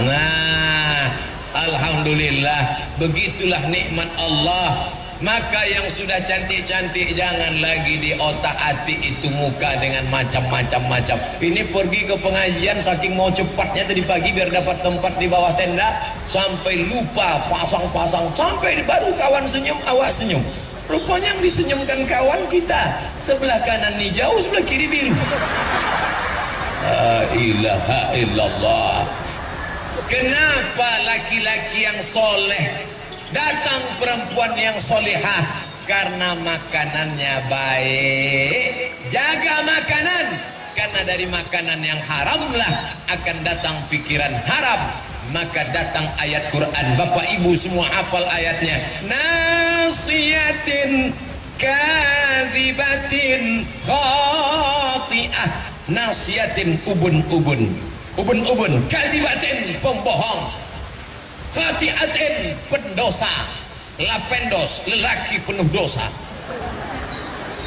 Nah, alhamdulillah, begitulah nikmat Allah. Maka yang sudah cantik-cantik jangan lagi di otak-atik itu muka dengan macam-macam. Ini pergi ke pengajian saking mau cepatnya tadi pagi biar dapat tempat di bawah tenda, sampai lupa pasang-pasang, sampai baru kawan senyum, awak senyum. Rupanya yang disenyumkan kawan kita, sebelah kanan hijau, sebelah kiri biru. La ilaha illallah. Kenapa laki-laki yang soleh datang perempuan yang solehah? Karena makanannya baik. Jaga makanan, karena dari makanan yang haramlah akan datang pikiran haram. Maka datang ayat Quran. Bapak ibu semua hafal ayatnya. Nasiyatin kadzibatin khati'ah. Nasiyatin ubun-ubun, kadzibatin pembohong, khati'atin pendosa, lapendos lelaki penuh dosa.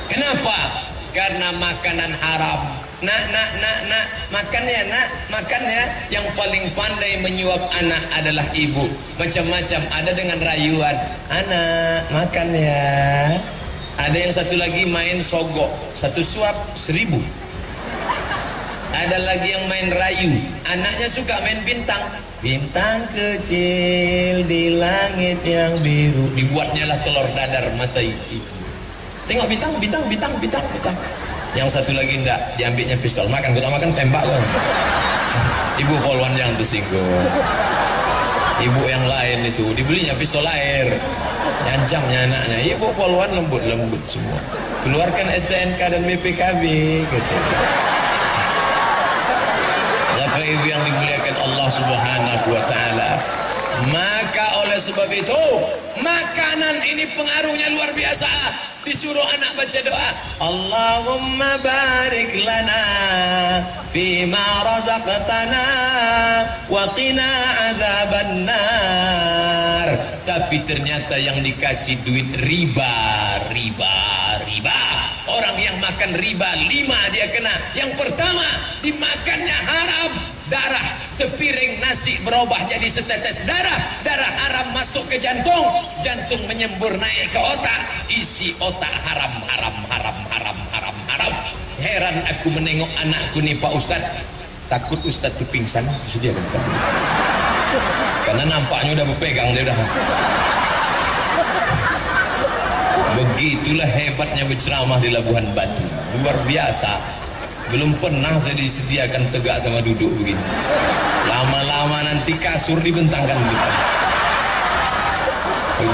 Kenapa? Karena makanan haram. Nak, makannya nak, makannya. Yang paling pandai menyuap anak adalah ibu. Macam-macam, ada dengan rayuan, anak makan ya. Ada yang satu lagi main sogok, satu suap 1.000. Ada lagi yang main rayu, anaknya suka main bintang. Bintang kecil di langit yang biru, dibuatnya lah telur dadar mata itu. Tengok bintang. Yang satu lagi enggak, diambilnya pistol. Makan, kita makan, tembak loh. Ibu poluan jangan tersinggung. Ibu yang lain itu dibelinya pistol air, nyancamnya anaknya. Ibu poluan lembut semua. Keluarkan STNK dan BPKB gitu. Bapak Ibu yang dimuliakan Allah Subhanahu wa taala. Maka oleh sebab itu makanan ini pengaruhnya luar biasa. Disuruh anak baca doa, Allahumma barik lana fima razaqtana wa qina adzabannar. Tapi ternyata yang dikasih duit riba. Orang yang makan riba 5 dia kena. Yang pertama, dimakannya haram. Darah sepiring nasi berubah jadi setetes darah. Darah haram masuk ke jantung. Jantung menyembur naik ke otak. Isi otak haram. Heran aku menengok anakku nih Pak Ustadz. Takut Ustadz itu pingsan. Sedia kan? Karena nampaknya udah berpegang dia udah. Begitulah hebatnya berceramah di Labuhan Batu. Luar biasa. Belum pernah saya disediakan tegak sama duduk begini. Lama-lama nanti kasur dibentangkan gitu.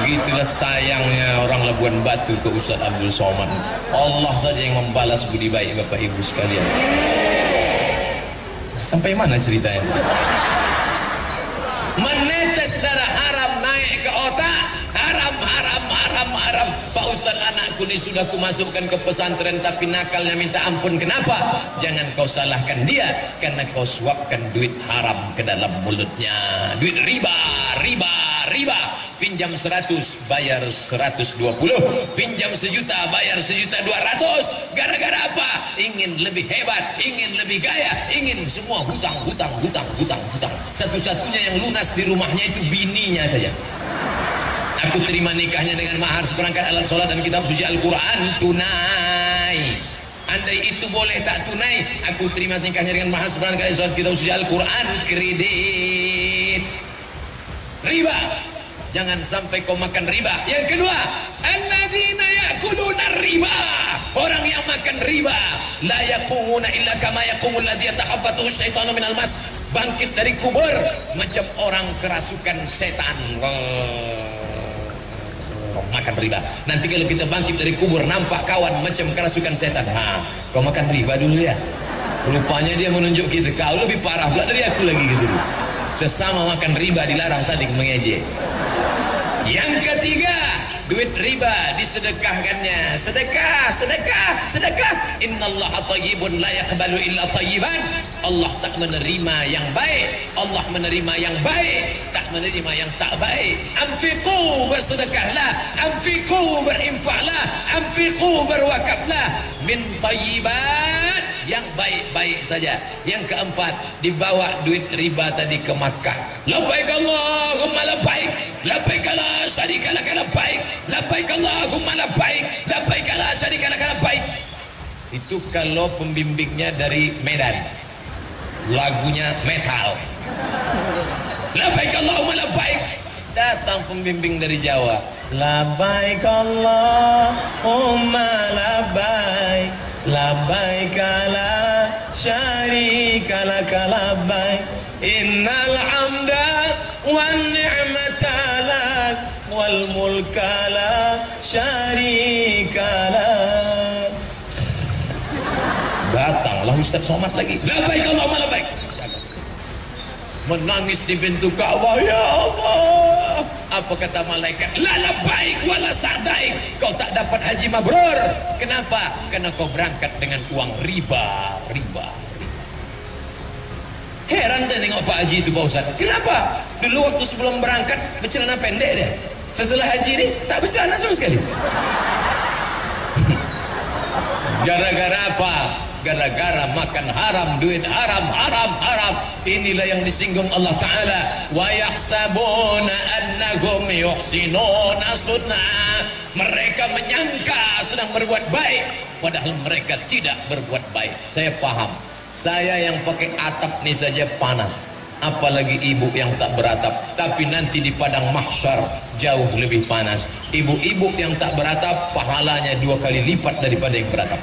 Begitulah sayangnya orang Labuhan Batu ke Ustadz Abdul Somad. Allah saja yang membalas budi baik Bapak Ibu sekalian. Sampai mana ceritanya? Menetes darah haram naik ke otak. Haram. Pak Ustadz, anakku ini sudah kumasukkan ke pesantren tapi nakalnya minta ampun. Kenapa? Jangan kau salahkan dia, karena kau suapkan duit haram ke dalam mulutnya. Duit riba. Pinjam 100 bayar 120, pinjam 1 juta bayar 1.200.000. Gara-gara apa? Ingin lebih hebat, ingin lebih gaya, ingin semua hutang. Satu-satunya yang lunas di rumahnya itu bininya saja. Aku terima nikahnya dengan mahar seperangkat alat sholat dan kitab suci Al-Quran tunai. Andai itu boleh tak tunai, aku terima nikahnya dengan mahar seperangkat alat sholat kitab suci Al-Quran kredit. Riba. Jangan sampai kau makan riba. Yang kedua, alladzina ya'kuluna riba. Orang yang makan riba la yaqumuna illa kama yaqumul ladzi yatakhabbathu syaitanu minal mas. Bangkit dari kubur macam orang kerasukan setan. Makan riba. Nanti kalau kita bangkit dari kubur nampak kawan macam kerasukan setan. Kau makan riba dulu ya. Rupanya dia menunjuk kita, kau lebih parah pula dari aku lagi gitu. Sesama makan riba dilarang saling mengejek. Yang ketiga, duit riba disedekahkannya. Sedekah. Innallaha thayyibun la yaqbalu illa thayyiban. Allah tak menerima yang baik. Allah menerima yang baik, tak menerima yang tak baik. Anfiqu, bersedekahlah. Anfiqu, berinfaklah. Anfiqu, berwakaflah. Min thayyibat, yang baik-baik saja. Yang keempat, dibawa duit riba tadi ke Makkah. Labbaik Allahumma labbaik. Labbaik la syarika lak labbaik. Labbaik Allahumma labbaik. Labbaik la syarika lak labbaik. Itu kalau pembimbingnya dari Medan. Lagunya metal. Labbaik Allahumma labbaik. Datang pembimbing dari Jawa. Labbaik Allahumma labbaik. Labbaik la syarika lak labbaik. Innal hamda wan ni'mata lak wal mulka la syarika lak. Datanglah Ustaz Somad lagi. Labbaik Allahumma labbaik. Menangis di pintu Ka'bah. Ya Allah, apa kata malaikat? La labbaik wala sa'daik. Kau tak dapat haji mabrur. Kenapa? Karena kau berangkat dengan uang riba. Heran saya tengok Pak Haji itu Pak Ustaz. Kenapa? Dulu waktu sebelum berangkat bercelana pendek dia. Setelah haji ini tak bercelana sama sekali. Gara-gara apa? Gara-gara makan haram, duit haram. Inilah yang disinggung Allah Ta'ala. Wa yahsabuna annahum yuhsinuna sun'a. Mereka menyangka sedang berbuat baik, padahal mereka tidak berbuat baik. Saya paham. Saya yang pakai atap ini saja panas, apalagi ibu yang tak beratap. Tapi nanti di padang mahsyar jauh lebih panas. Ibu-ibu yang tak beratap pahalanya 2 kali lipat daripada yang beratap.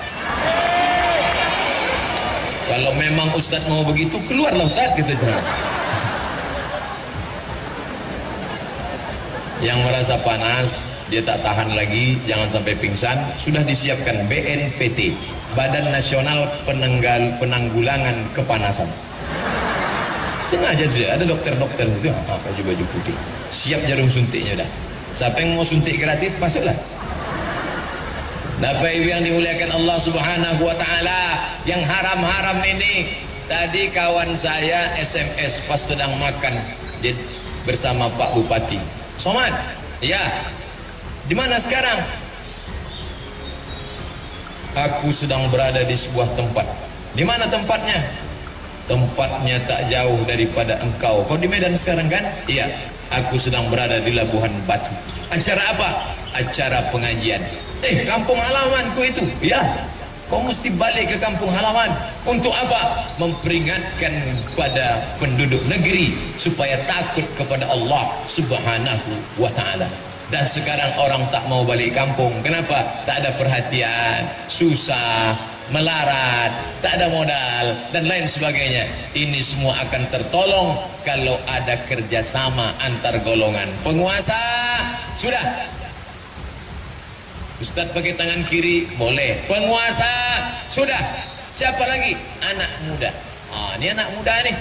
Kalau memang Ustaz mau begitu, keluarlah Ustaz, kita jangan. Yang merasa panas, dia tak tahan lagi, jangan sampai pingsan. Sudah disiapkan BNPT, Badan Nasional Penanggulangan Kepanasan. Sengaja saja ada dokter-dokter itu pakai baju putih, siap jarum suntiknya dah. Siapa yang mau suntik gratis masuklah. Bapak Ibu yang dimuliakan Allah Subhanahu wa taala, yang haram-haram ini tadi kawan saya SMS pas sedang makan bersama Pak Bupati. Somad, ya. Di mana sekarang? Aku sedang berada di sebuah tempat. Di mana tempatnya? Tempatnya tak jauh daripada engkau. Kau di Medan sekarang kan? Iya. Aku sedang berada di Labuhan Batu. Acara apa? Acara pengajian. Kampung halamanku itu. Ya. Kau mesti balik ke kampung halaman. Untuk apa? Memperingatkan pada penduduk negeri supaya takut kepada Allah Subhanahu wa taala. Dan sekarang orang tak mau balik kampung. Kenapa? Tak ada perhatian, susah, melarat, tak ada modal dan lain sebagainya. Ini semua akan tertolong kalau ada kerjasama antar golongan penguasa. Sudah, Ustadz pakai tangan kiri boleh, penguasa sudah. Siapa lagi? Anak muda. Ini anak muda nih.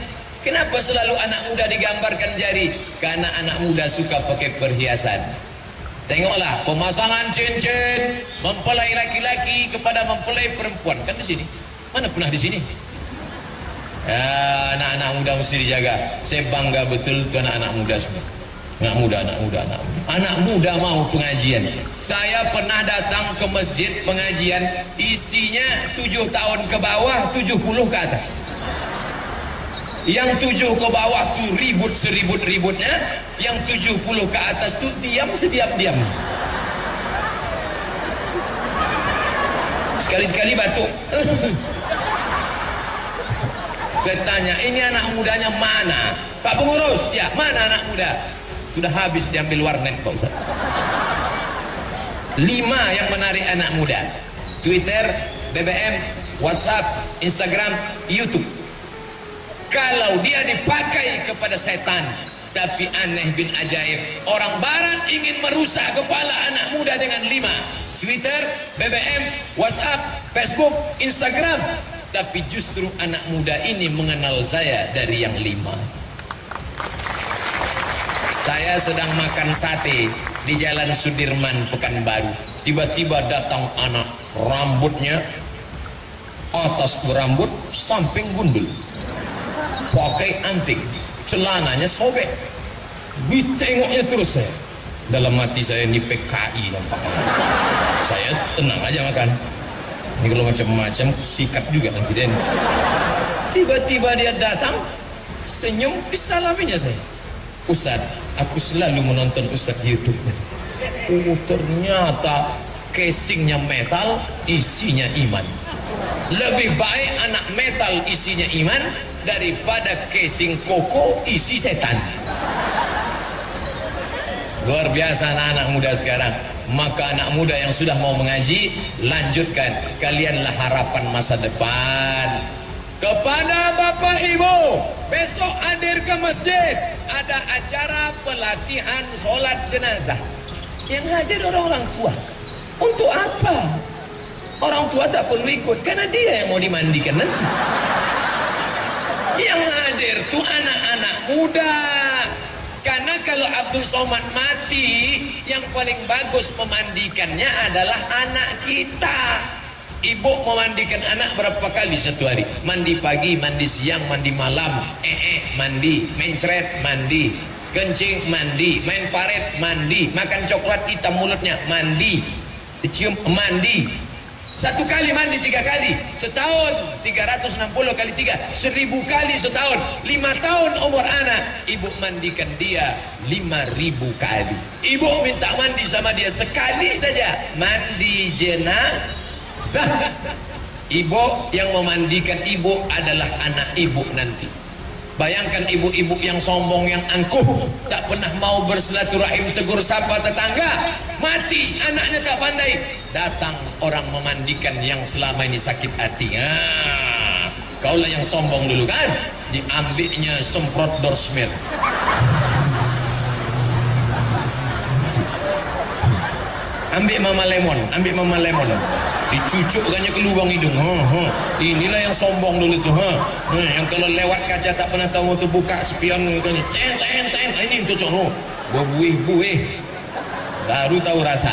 Kenapa selalu anak muda digambarkan jari? Karena anak muda suka pakai perhiasan. Tengoklah pemasangan cincin, mempelai laki-laki kepada mempelai perempuan, kan di sini. Mana pernah di sini? Ya, anak-anak muda mesti dijaga. Saya bangga betul tuh anak-anak muda semua. Anak muda. Anak muda mau pengajian. Saya pernah datang ke masjid pengajian, isinya 7 tahun ke bawah, 70 ke atas. Yang 7 ke bawah tuh ribut seribut-ributnya, yang 70 ke atas tuh diam sediam-diam. Sekali-sekali batuk. Saya tanya, ini anak mudanya mana? Pak pengurus, ya mana anak muda? Sudah habis diambil warnet Pak Ustaz. 5 yang menarik anak muda: Twitter, BBM, WhatsApp, Instagram, YouTube. Kalau dia dipakai kepada setan, tapi aneh bin ajaib, orang barat ingin merusak kepala anak muda dengan 5: Twitter, BBM, WhatsApp, Facebook, Instagram. Tapi justru anak muda ini mengenal saya dari yang 5. Saya sedang makan sate di Jalan Sudirman, Pekanbaru. Tiba-tiba datang anak, rambutnya atas berambut, samping gundul, pakai anting, celananya sobek. Ditengoknya terus saya. Dalam hati saya, ini PKI nampaknya. Saya tenang aja makan. Ini kalau macam-macam sikat juga nanti den. Tiba-tiba dia datang, senyum, disalaminya saya. Ustaz, aku selalu menonton Ustaz di YouTube. Ternyata casingnya metal, isinya iman. Lebih baik anak metal isinya iman daripada casing koko isi setan. Luar biasa anak-anak muda sekarang. Maka anak muda yang sudah mau mengaji, lanjutkan. Kalianlah harapan masa depan. Kepada Bapak Ibu, besok hadir ke masjid, ada acara pelatihan sholat jenazah. Yang hadir orang-orang tua. Untuk apa? Orang tua tak perlu ikut, karena dia yang mau dimandikan nanti. Yang hadir tuh anak-anak muda. Karena kalau Abdul Somad mati, yang paling bagus memandikannya adalah anak kita. Ibu memandikan anak berapa kali satu hari? Mandi pagi, mandi siang, mandi malam, mandi, mencret, mandi, kencing, mandi, main paret, mandi, makan coklat hitam mulutnya, mandi, cium, mandi. Satu kali mandi 3 kali setahun, 360 kali 3, 1000 kali setahun. 5 tahun umur anak, ibu mandikan dia 5000 kali. Ibu minta mandi sama dia sekali saja, mandi jenazah. Ibu yang memandikan ibu adalah anak ibu nanti. Bayangkan ibu-ibu yang sombong, yang angkuh, tak pernah mau bersilaturahim, tegur sapa tetangga, mati anaknya tak pandai, datang orang memandikan yang selama ini sakit hati. Kaulah yang sombong dulu kan, diambilnya semprot dorsmir. Ambil mama lemon, ambil mama lemon. dicucukkannya ke lubang hidung. Inilah yang sombong dulu tuh. Yang kalau lewat kaca tak pernah tahu tuh buka spion teng. Ini untuk cono buih baru tahu rasa.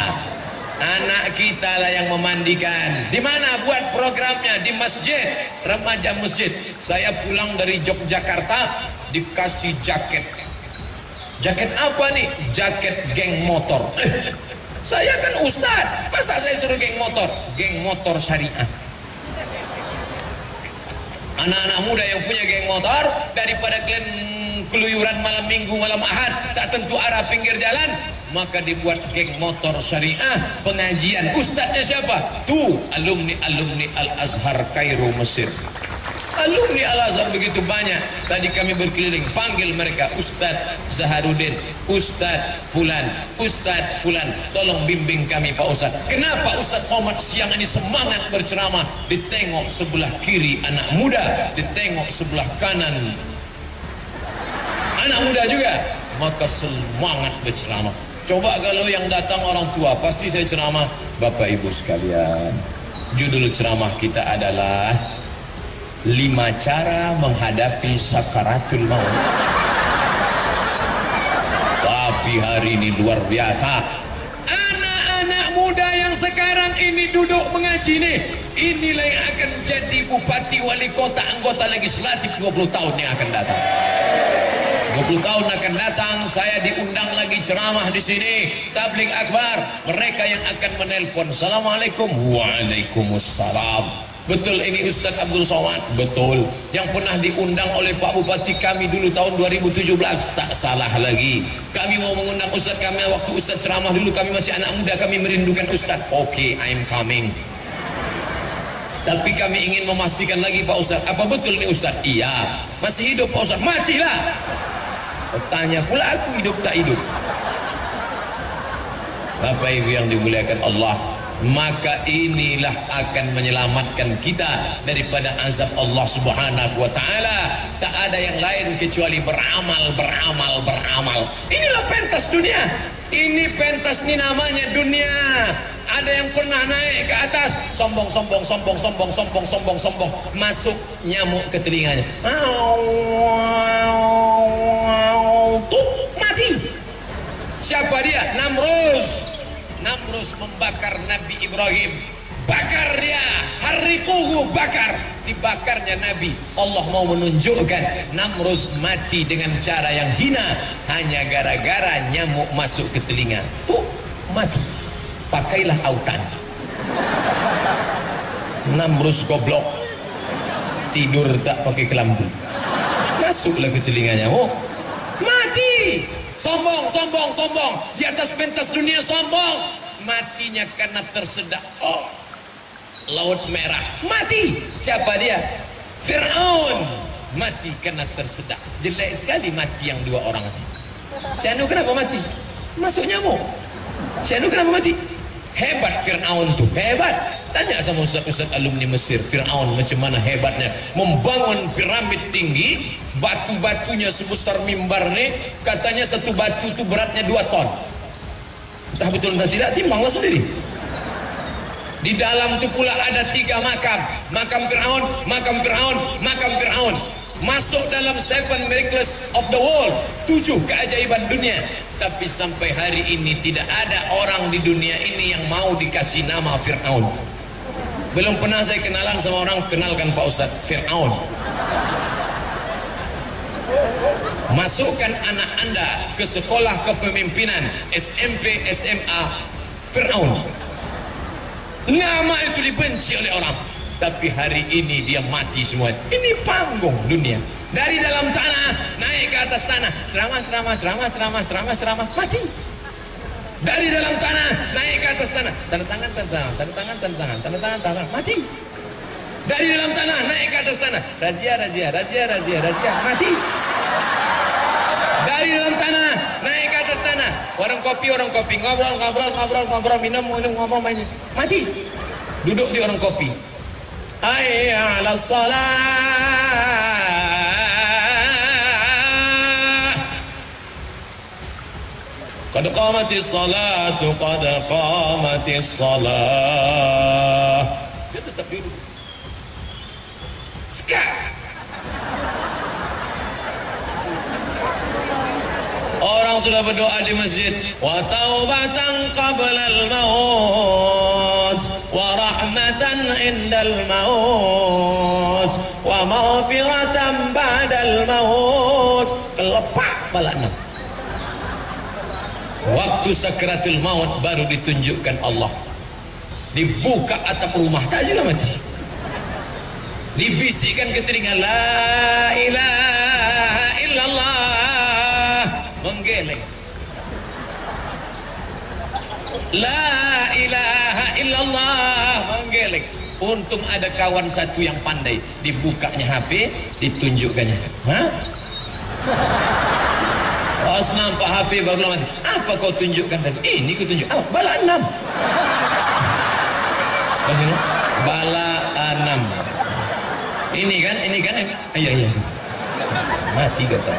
Anak kita lah yang memandikan. Di mana buat programnya? Di masjid, remaja masjid. Saya pulang dari Yogyakarta dikasih jaket. Jaket apa nih? Jaket geng motor. Saya kan ustad, masa saya suruh geng motor? Geng motor syariah. Anak-anak muda yang punya geng motor, daripada kalian keluyuran malam minggu, malam ahad, tak tentu arah pinggir jalan, maka dibuat geng motor syariah, pengajian. Ustadznya siapa? Tuh, alumni Al-Azhar Kairo Mesir. Alumni Al-Azhar begitu banyak. Tadi kami berkeliling, panggil mereka, Ustadz Zaharuddin, Ustadz Fulan, Ustadz Fulan, tolong bimbing kami Pak Ustadz. Kenapa Ustadz Somad siang ini semangat berceramah? Ditengok sebelah kiri anak muda, ditengok sebelah kanan anak muda juga, maka semangat berceramah. Coba kalau yang datang orang tua, pasti saya ceramah. Bapak Ibu sekalian, judul ceramah kita adalah 5 cara menghadapi sakaratul maut. Tapi hari ini luar biasa. Anak-anak muda yang sekarang ini duduk mengaji nih, inilah yang akan jadi bupati, wali kota, anggota legislatif 20 tahun yang akan datang. 20 tahun akan datang, saya diundang lagi ceramah di sini, tabligh akbar. Mereka yang akan menelpon, Assalamualaikum, Waalaikumsalam. Betul ini Ustadz Abdul Somad? Betul. Yang pernah diundang oleh Pak Bupati kami dulu tahun 2017, tak salah lagi. Kami mau mengundang Ustadz kami waktu Ustadz ceramah dulu, kami masih anak muda, kami merindukan Ustadz. Oke, I'm coming. Tapi kami ingin memastikan lagi Pak Ustadz, apa betul nih Ustadz? Iya. Masih hidup Pak Ustadz? Masih lah. Tanya pula aku hidup tak hidup. Bapak Ibu yang dimuliakan Allah, maka inilah akan menyelamatkan kita daripada azab Allah Subhanahu wa taala. Tak ada yang lain kecuali beramal. Inilah pentas dunia. Ini pentas ini namanya dunia. Ada yang pernah naik ke atas, sombong, masuk nyamuk ke telinganya. Tuh, mati. Siapa dia? Namrus membakar Nabi Ibrahim. Bakar dia, harikuhu, bakar. Dibakarnya Nabi. Allah mau menunjukkan Namrus mati dengan cara yang hina, hanya gara-gara nyamuk masuk ke telinga. Tuh, mati. Pakailah autan. Namrus goblok, tidur tak pakai kelambu, masuklah ke telinganya. Oh, mati. Sombong di atas pentas dunia, sombong. Matinya karena tersedak. Oh, Laut Merah, mati. Siapa dia? Fir'aun, mati karena tersedak. Jelek sekali mati yang 2 orang. Si Anu kenapa mati? Masuk nyamuk. Si Anu kenapa mati? Hebat Fir'aun tuh, hebat. Tanya sama ustaz-ustaz alumni Mesir, Fir'aun macam mana hebatnya membangun piramid tinggi, batu-batunya sebesar mimbar nih, katanya satu batu itu beratnya 2 ton. Entah betul entah tidak, timbanglah sendiri. Di dalam itu pula ada 3 makam, makam Fir'aun. Masuk dalam 7 miracles of the world, 7 keajaiban dunia. Tapi sampai hari ini tidak ada orang di dunia ini yang mau dikasih nama Fir'aun. Belum pernah saya kenalan sama orang, kenalkan Pak Ustadz, Fir'aun. Masukkan anak Anda ke sekolah kepemimpinan, SMP, SMA, Fir'aun. Nama itu dibenci oleh orang. Tapi hari ini dia mati semua. Ini panggung dunia. Dari dalam tanah naik ke atas tanah, ceramah, mati. Dari dalam tanah naik ke atas tanah, tanda tangan, mati. Dari dalam tanah naik ke atas tanah, razia, mati. Dari dalam tanah naik ke atas tanah, warung kopi, ngobrol, minum, main, mati. Duduk di warung kopi. Hayya 'alas shalah. Qad qamatis salatu, qad qamatis salah. Dia tetap duduk. Sekarang orang sudah berdoa di masjid, wa taubatan qablal maut wa rahmatan indal maut wa maghfiratan ba'dal maut. Kelepak balaknya. Waktu sakratul maut baru ditunjukkan Allah. Dibuka atap rumah, tak juga mati. Dibisikkan ke telinga, la ilaha illallah, menggeleng. La ilaha illallah, menggeleng. Untung ada kawan satu yang pandai, dibukanya HP, ditunjukkannya. Hah? Pas nampak HP baru lama, apa kau tunjukkan tadi? Ini kau tunjuk. Ah, bala 6. Pas ini, bala 6. Ini kan? Iya. Mati kata.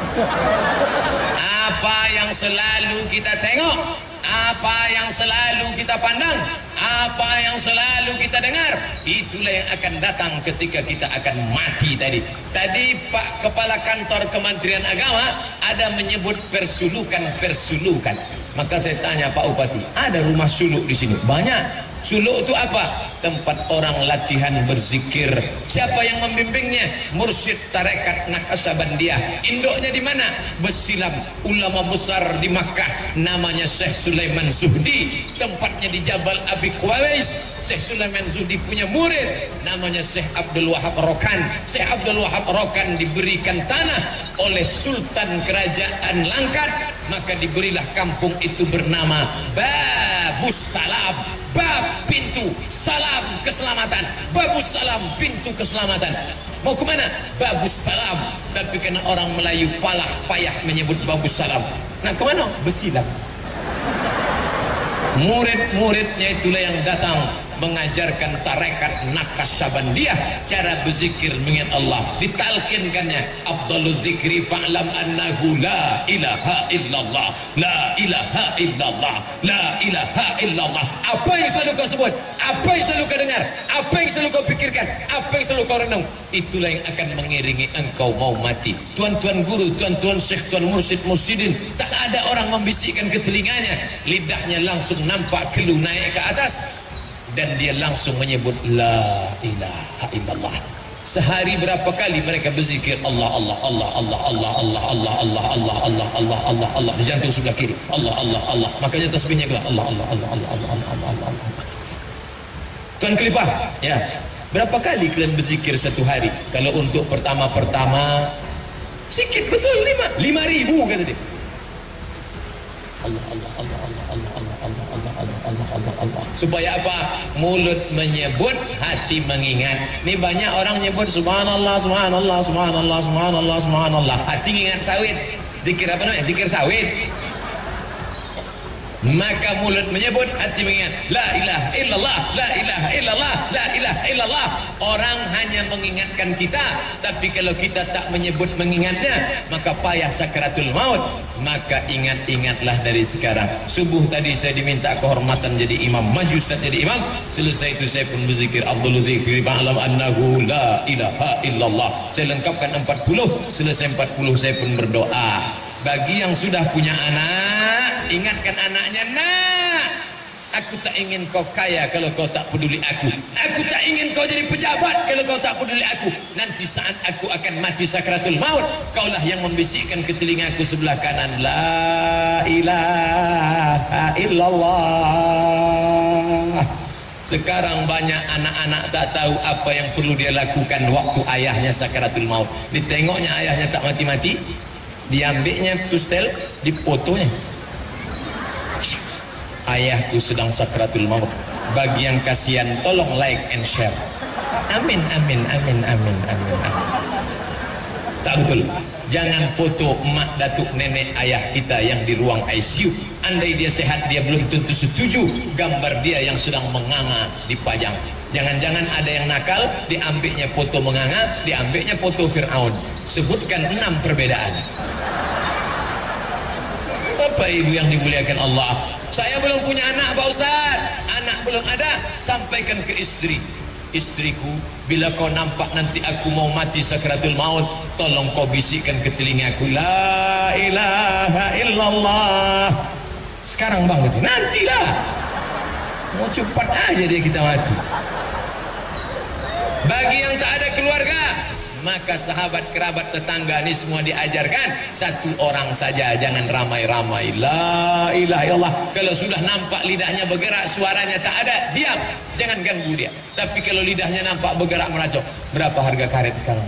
Apa yang selalu kita tengok, apa yang selalu kita pandang, apa yang selalu kita dengar, itulah yang akan datang ketika kita akan mati tadi. Tadi Pak Kepala Kantor Kementerian Agama ada menyebut persulukan. Maka saya tanya Pak Bupati, ada rumah suluk di sini? Banyak. Suluk itu apa? Tempat orang latihan berzikir. Siapa yang membimbingnya? Mursyid Tarekat Naqsyabandiyah. Induknya di mana? Besilam. Ulama besar di Makkah, namanya Syekh Sulaiman Zuhdi. Tempatnya di Jabal Abi Qawais. Syekh Sulaiman Zuhdi punya murid, namanya Syekh Abdul Wahab Rokan. Syekh Abdul Wahab Rokan diberikan tanah oleh Sultan Kerajaan Langkat, maka diberilah kampung itu bernama Babus Salam. Bab, pintu, salam, keselamatan. Babus salam, pintu keselamatan. Mau kemana? Babus salam. Tapi karena orang Melayu payah menyebut babus salam. Nah kemana? Besilam. Murid-muridnya itulah yang datang mengajarkan tarekat Naqsyabandiyah cara berzikir mengingat Allah. Ditalkinkannya, afdaluz zikri fa'lam annahu la ilaha illallah, la ilaha illallah, la ilaha illallah. Apa yang selalu kau sebut, apa yang selalu kau dengar, apa yang selalu kau pikirkan, apa yang selalu kau renung, itulah yang akan mengiringi engkau mau mati. Tuan-tuan guru, tuan-tuan syekh, tuan mursyid, mursyidin, tak ada orang membisikkan ke telinganya, lidahnya langsung nampak kelu naik ke atas, dan dia langsung menyebut la ilaha illallah. Sehari berapa kali mereka berzikir Allah Allah Allah Allah Allah Allah Allah Allah Allah Allah Allah Allah Allah di jantung sebelah kiri. Allah Allah Allah. Makanya tasbihnya keluar Allah Allah Allah Allah Allah Allah Allah Allah. Tuan Khalifah, ya. Berapa kali kalian berzikir satu hari? Kalau untuk pertama-pertama sikit betul 5.000 kata dia. Allah Allah Allah Allah Allah Allah Allah Allah Allah Allah Allah Allah. Supaya apa? Mulut menyebut, hati mengingat. Ini banyak orang nyebut subhanallah subhanallah subhanallah subhanallah subhanallah. Hati ingat sawit. Zikir apa namanya? Zikir sawit. Maka mulut menyebut, hati mengingat. La ilaha illallah, la ilaha illallah, la ilaha illallah. Orang hanya mengingatkan kita, tapi kalau kita tak menyebut mengingatnya, maka payah sakratul maut. Maka ingat-ingatlah dari sekarang. Subuh tadi saya diminta kehormatan jadi imam, maju Ustaz jadi imam. Selesai itu saya pun berzikir afdhalul dzikri fa'lam annahu la ilaha illallah. Saya lengkapkan 40. Selesai 40 saya pun berdoa. Bagi yang sudah punya anak, ingatkan anaknya, nak, aku tak ingin kau kaya kalau kau tak peduli aku. Aku tak ingin kau jadi pejabat kalau kau tak peduli aku. Nanti saat aku akan mati sakratul maut, kaulah yang membisikkan ke telingaku sebelah kanan, la ilaha illallah. Sekarang banyak anak-anak tak tahu apa yang perlu dia lakukan waktu ayahnya sakratul maut. Ditengoknya ayahnya tak mati-mati, diambilnya tustel, dipotonya. Ayahku sedang sakratul maut. Bagi yang kasihan, tolong like and share. Amin, amin, amin, amin, amin, amin. Tak betul. Jangan foto mak, datuk, nenek, ayah kita yang di ruang ICU. Andai dia sehat, dia belum tentu setuju gambar dia yang sedang menganga dipajang. Jangan-jangan ada yang nakal, diambilnya foto menganga, diambilnya foto Fir'aun. Sebutkan 6 perbedaan. Bapak Ibu yang dimuliakan Allah, saya belum punya anak Pak Ustaz, anak belum ada. Sampaikan ke istri, istriku, bila kau nampak nanti aku mau mati sakratul maut, tolong kau bisikkan ke telingaku, la ilaha illallah. Sekarang bang, nantilah, mau cepat aja dia kita mati. Bagi yang tak ada keluarga, maka sahabat, kerabat, tetangga ini semua diajarkan satu orang saja, jangan ramai-ramai. La ilaha illallah. Kalau sudah nampak lidahnya bergerak, suaranya tak ada, diam, jangan ganggu dia. Tapi kalau lidahnya nampak bergerak meracau, berapa harga karet sekarang?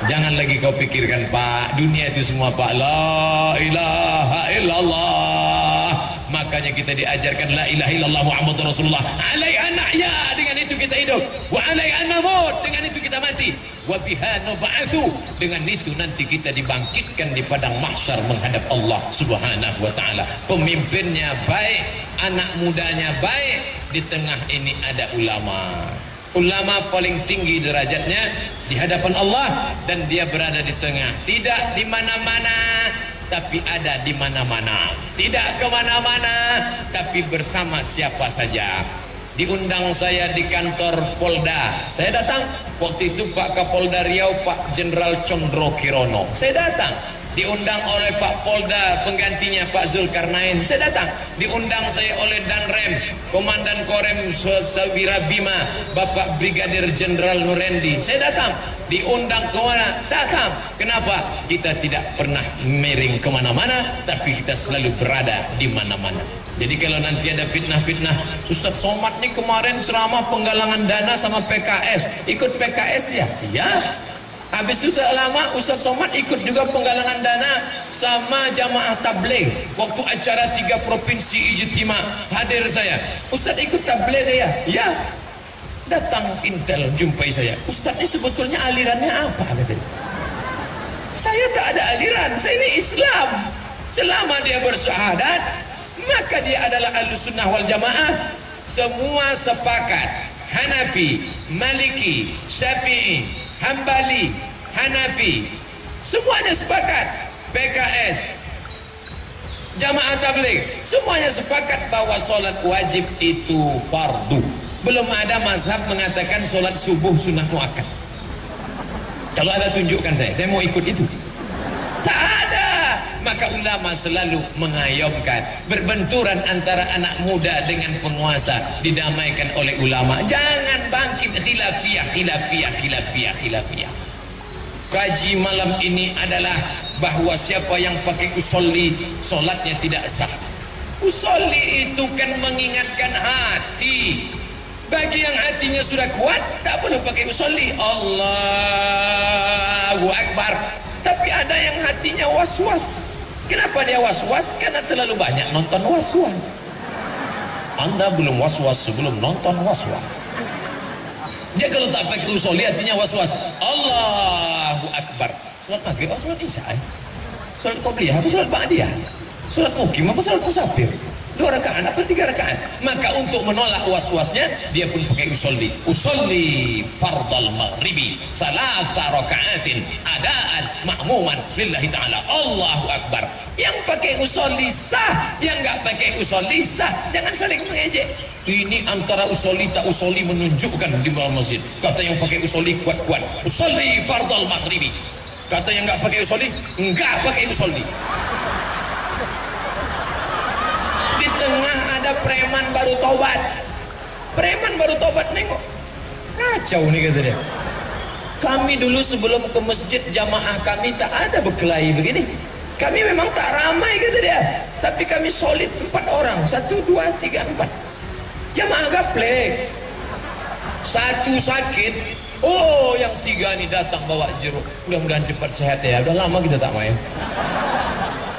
Jangan lagi kau pikirkan Pak, dunia itu semua Pak. La ilaha illallah. Makanya kita diajarkan la ilaha illallah Muhammadur Rasulullah. Alaiha nahya, dengan itu kita hidup. Wa alaiha namut, dengan itu kita mati. Wa biha nub'atsu, dengan itu nanti kita dibangkitkan di padang mahsyar menghadap Allah Subhanahu wa taala. Pemimpinnya baik, anak mudanya baik, di tengah ini ada ulama. Ulama paling tinggi derajatnya di hadapan Allah, dan dia berada di tengah, tidak di mana-mana tapi ada di mana-mana, tidak kemana-mana tapi bersama siapa saja. Diundang saya di kantor Polda, saya datang. Waktu itu Pak Kapolda Riau, Pak Jenderal Condro Kirono, saya datang. Diundang oleh Pak Polda penggantinya Pak Zulkarnain, saya datang. Diundang saya oleh Danrem, Komandan Korem Sawira Bima, Bapak Brigadir Jenderal Nurendi, saya datang. Diundang ke mana? Datang. Kenapa? Kita tidak pernah miring kemana-mana, tapi kita selalu berada di mana-mana. Jadi kalau nanti ada fitnah-fitnah, Ustadz Somad nih kemarin ceramah penggalangan dana sama PKS, ikut PKS ya? Ya. Habis itu tak lama Ustadz Somad ikut juga penggalangan dana sama jamaah tabligh. Waktu acara 3 provinsi ijtima, hadir saya. Ustadz ikut tabligh ya? Ya. Datang intel jumpai saya. Ustadz ini sebetulnya alirannya apa? Katanya. Saya tak ada aliran, saya ini Islam. Selama dia bersyahadat, maka dia adalah Ahlussunnah wal Jamaah. Semua sepakat, Hanafi, Maliki, Syafi'i, Hambali, Hanafi, semuanya sepakat. PKS, jamaah tabligh, semuanya sepakat bahwa sholat wajib itu fardu. Belum ada mazhab mengatakan sholat subuh sunnah muakkad. Kalau ada tunjukkan saya mau ikut itu. Tak ada. Maka ulama selalu mengayomkan berbenturan antara anak muda dengan penguasa didamaikan oleh ulama. Jangan bangkit khilafiyah. Kaji malam ini adalah bahwa siapa yang pakai usolli, solatnya tidak sah. Usolli itu kan mengingatkan hati. Bagi yang hatinya sudah kuat, tak perlu pakai usolli. Allahu Akbar. Tapi ada yang hatinya was-was. Kenapa dia was-was? Karena terlalu banyak nonton was-was. Anda belum was-was sebelum nonton was-was. Dia kalau tak pakai usolli hatinya was-was. Allahu Akbar. Salat maghrib apa salat isya? Salat qobliyah apa salat ba'diyah? Salat mukim apa salat musafir? 2 rakaat apa 3 rakaat? Maka untuk menolak was-wasnya, dia pun pakai usolli. Usolli fardal maghribi salasa rakaatin adaan ma'muman lillahi ta'ala. Allahu Akbar. Yang pakai usolli sah, yang enggak pakai usolli sah. Jangan saling mengejek. Ini antara usolli tak usolli menunjukkan di dalam masjid. Kata yang pakai usolli kuat-kuat, usolli fardal maghribi. Kata yang enggak pakai usolli, enggak pakai usolli. Di tengah ada preman baru tobat. Preman baru tobat, nengok. Kacau nih kata dia. Kami dulu sebelum ke masjid jamaah kami tak ada berkelahi begini. Kami memang tak ramai kata dia. Tapi kami solid 4 orang. 1, 2, 3, 4. Jamaah gaplek. 1 sakit. Oh yang 3 nih datang bawa jeruk. Mudah-mudahan cepat sehat ya. Udah lama kita tak main.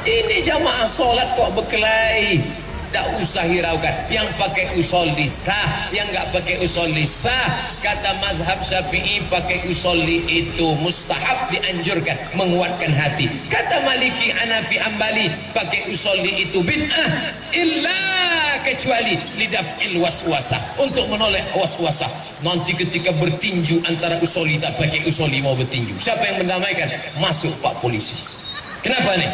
Ini jamaah solat kok berkelahi. Tak usah hiraukan. Yang pakai usolli sah, yang enggak pakai usolli sah. Kata mazhab Syafi'i, pakai usolli itu mustahab, dianjurkan, menguatkan hati. Kata Maliki, Hanafi, Hambali, pakai usolli itu bid'ah, illa kecuali lidaf'il waswasah, untuk menolak waswasah. Nanti ketika bertinju antara usolli tak pakai usolli mau bertinju, siapa yang mendamaikan? Masuk Pak polisi. Kenapa nih?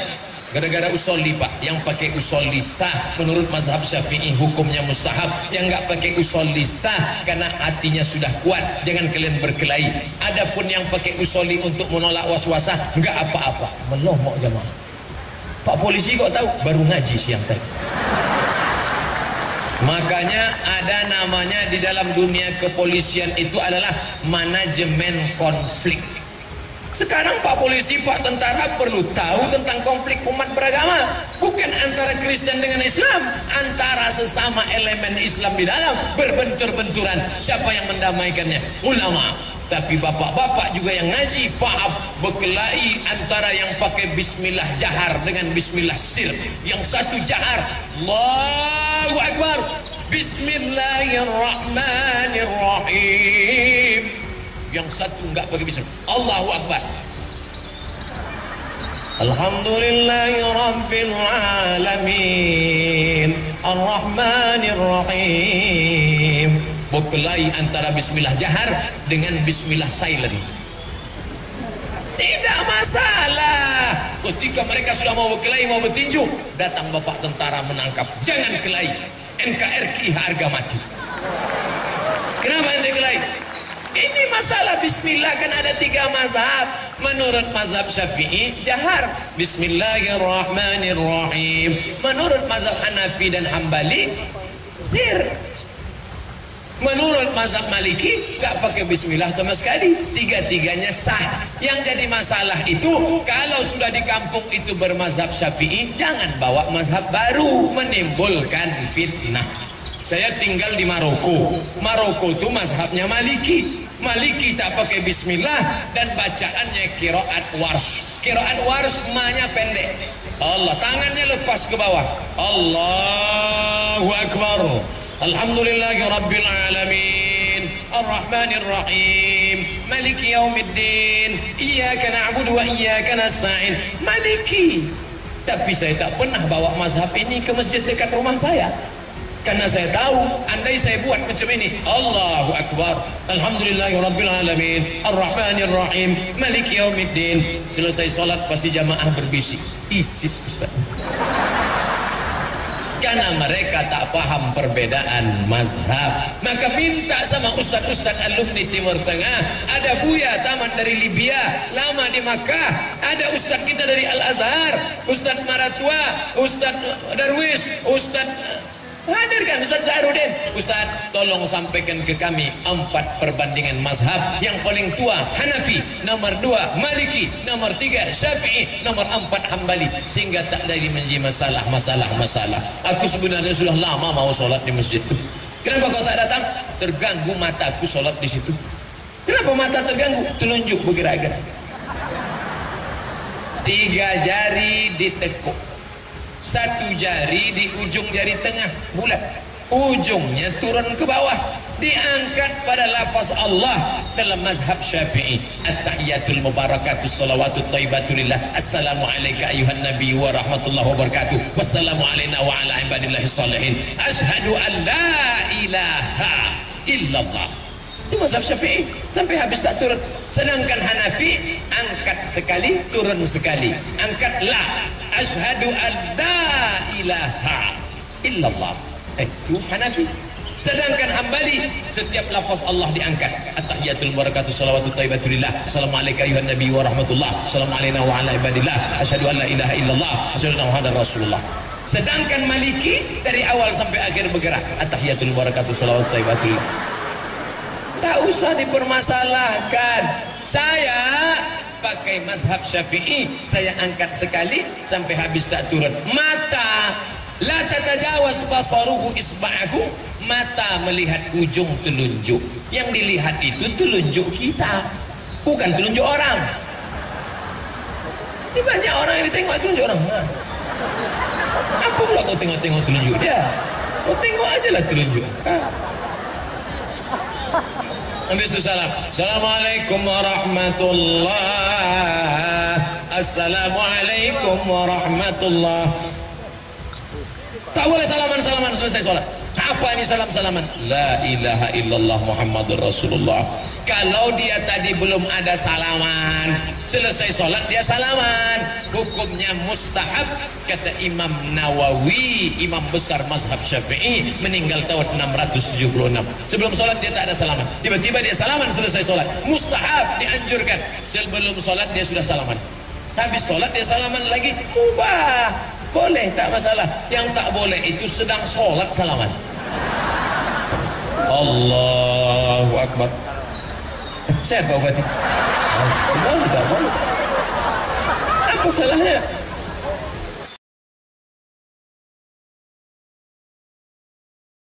Gara-gara usolli Pak, yang pakai usolli sah menurut mazhab Syafi'i hukumnya mustahab, yang nggak pakai usolli sah karena hatinya sudah kuat, jangan kalian berkelahi. Adapun yang pakai usolli untuk menolak waswasah nggak apa-apa. Melohok jamaah. Pak polisi kok tahu? Baru ngaji siang tadi. Makanya ada namanya di dalam dunia kepolisian itu adalah manajemen konflik. Sekarang Pak polisi, Pak tentara perlu tahu tentang konflik umat beragama, bukan antara Kristen dengan Islam, antara sesama elemen Islam di dalam berbentur-benturan. Siapa yang mendamaikannya? Ulama. Tapi bapak-bapak juga yang ngaji paham berkelahi antara yang pakai bismillah jahar dengan bismillah sir. Yang satu jahar, Allahu Akbar, Bismillahirrahmanirrahim. Yang satu enggak pakai bismillah, Allahu Akbar. Alhamdulillahi Rabbil Alamin Ar-Rahmanir-Rahim. Berkelahi antara bismillah jahar dengan bismillah silent. Tidak masalah. Ketika mereka sudah mau berkelahi, mau bertinju, datang bapak tentara menangkap. Jangan kelahi, NKRI harga mati. Kenapa ente kelahi? Ini masalah bismillah, kan ada 3 mazhab. Menurut mazhab Syafi'i jahar Bismillahirrahmanirrahim. Menurut mazhab Hanafi dan Hambali sir. Menurut mazhab Maliki nggak pakai bismillah sama sekali. Tiga-tiganya sah. Yang jadi masalah itu kalau sudah di kampung itu bermazhab Syafi'i, jangan bawa mazhab baru, menimbulkan fitnah. Saya tinggal di Maroko. Maroko itu mazhabnya Maliki. Maliki tak pakai bismillah dan bacaannya qiraat warsh. Qiraat warsh ma-nya pendek. Allah, tangannya lepas ke bawah. Allahu Akbar. Alhamdulillahi Rabbil Alamin Ar-Rahmanir-Rahim Maliki Yaumiddin Iyyaka na'budu wa iyyaka nasta'in. Maliki. Tapi saya tak pernah bawa mazhab ini ke masjid dekat rumah saya, karena saya tahu andai saya buat macam ini, Allahu Akbar, Alhamdulillahi Rabbil Alamin Ar-Rahmanir-Rahim Maliki Yaumiddin, selesai sholat pasti jamaah berbisik, ISIS Ustaz. Karena mereka tak paham perbedaan mazhab. Maka minta sama ustaz-ustaz alumni Timur Tengah. Ada Buya Taman dari Libya, lama di Makkah. Ada ustaz kita dari Al-Azhar, Ustaz Maratua, Ustaz Darwis, Ustaz hadirkan Ustaz Zahrudin. Ustaz, tolong sampaikan ke kami 4 perbandingan mazhab. Yang paling tua Hanafi, nomor 2 Maliki, nomor 3 Syafi'i, nomor 4 Hambali, sehingga tak lagi menjadi masalah. Aku sebenarnya sudah lama mau sholat di masjid itu. Kenapa kau tak datang? Terganggu mataku sholat di situ. Kenapa mata terganggu? Telunjuk bergerak-gerak. 3 jari ditekuk, 1 jari di ujung jari tengah bulat, ujungnya turun ke bawah, diangkat pada lafaz Allah. Dalam mazhab Syafi'i, at-tahiyatul mubarakatuh salawatut thayyibatulillah, assalamu alayka ayuhan nabi wa rahmatullahi wa barakatuh, wassalamu alayna wa ala ibadillahi salihin, asyhadu an la ilaha illallah. Itu mazhab Syafi'i, sampai habis tak turun. Sedangkan Hanafi angkat sekali, turun sekali, angkat la, asyhadu an la ilaha illallah. Itu Hanafi. Sedangkan Hambali setiap lafaz Allah diangkat, at-tahiyatul barakatuh salawatut thayyibatulillah, assalamu alayka ayuhan nabi wa rahmatullah, assalamu alayna wa ala ibadillah, asyhadu an la ilaha illallah, asyhadu anna muhammadar rasulullah. Sedangkan Maliki dari awal sampai akhir bergerak, at-tahiyatul barakatuh salawatut thayyibatulillah. Tak usah dipermasalahkan. Saya pakai mazhab Syafi'i, saya angkat sekali sampai habis tak turun. Mata la tatajawaz basaruhu isba'ahu, mata melihat ujung telunjuk. Yang dilihat itu telunjuk kita, bukan telunjuk orang. Ini banyak orang yang ditengok telunjuk orang. Apa pula kau tengok-tengok telunjuk dia? Kau tengok aja lah telunjuk. Ambil salam. Assalamualaikum warahmatullah. Assalamualaikum warahmatullah. Tak boleh salaman-salaman selesai sholat. Apa ini salam-salaman? La ilaha illallah Muhammadur Rasulullah. Kalau dia tadi belum ada salaman, selesai sholat dia salaman, hukumnya mustahab. Kata Imam Nawawi, imam besar mazhab Syafi'i, meninggal tahun 676. Sebelum sholat dia tak ada salaman, tiba-tiba dia salaman selesai sholat. Mustahab, dianjurkan. Sebelum sholat dia sudah salaman, habis sholat dia salaman lagi, ubah, boleh, tak masalah. Yang tak boleh itu sedang sholat salaman. Allahu Akbar. Saya Pak Bupati, boleh tak boleh? Apa salahnya?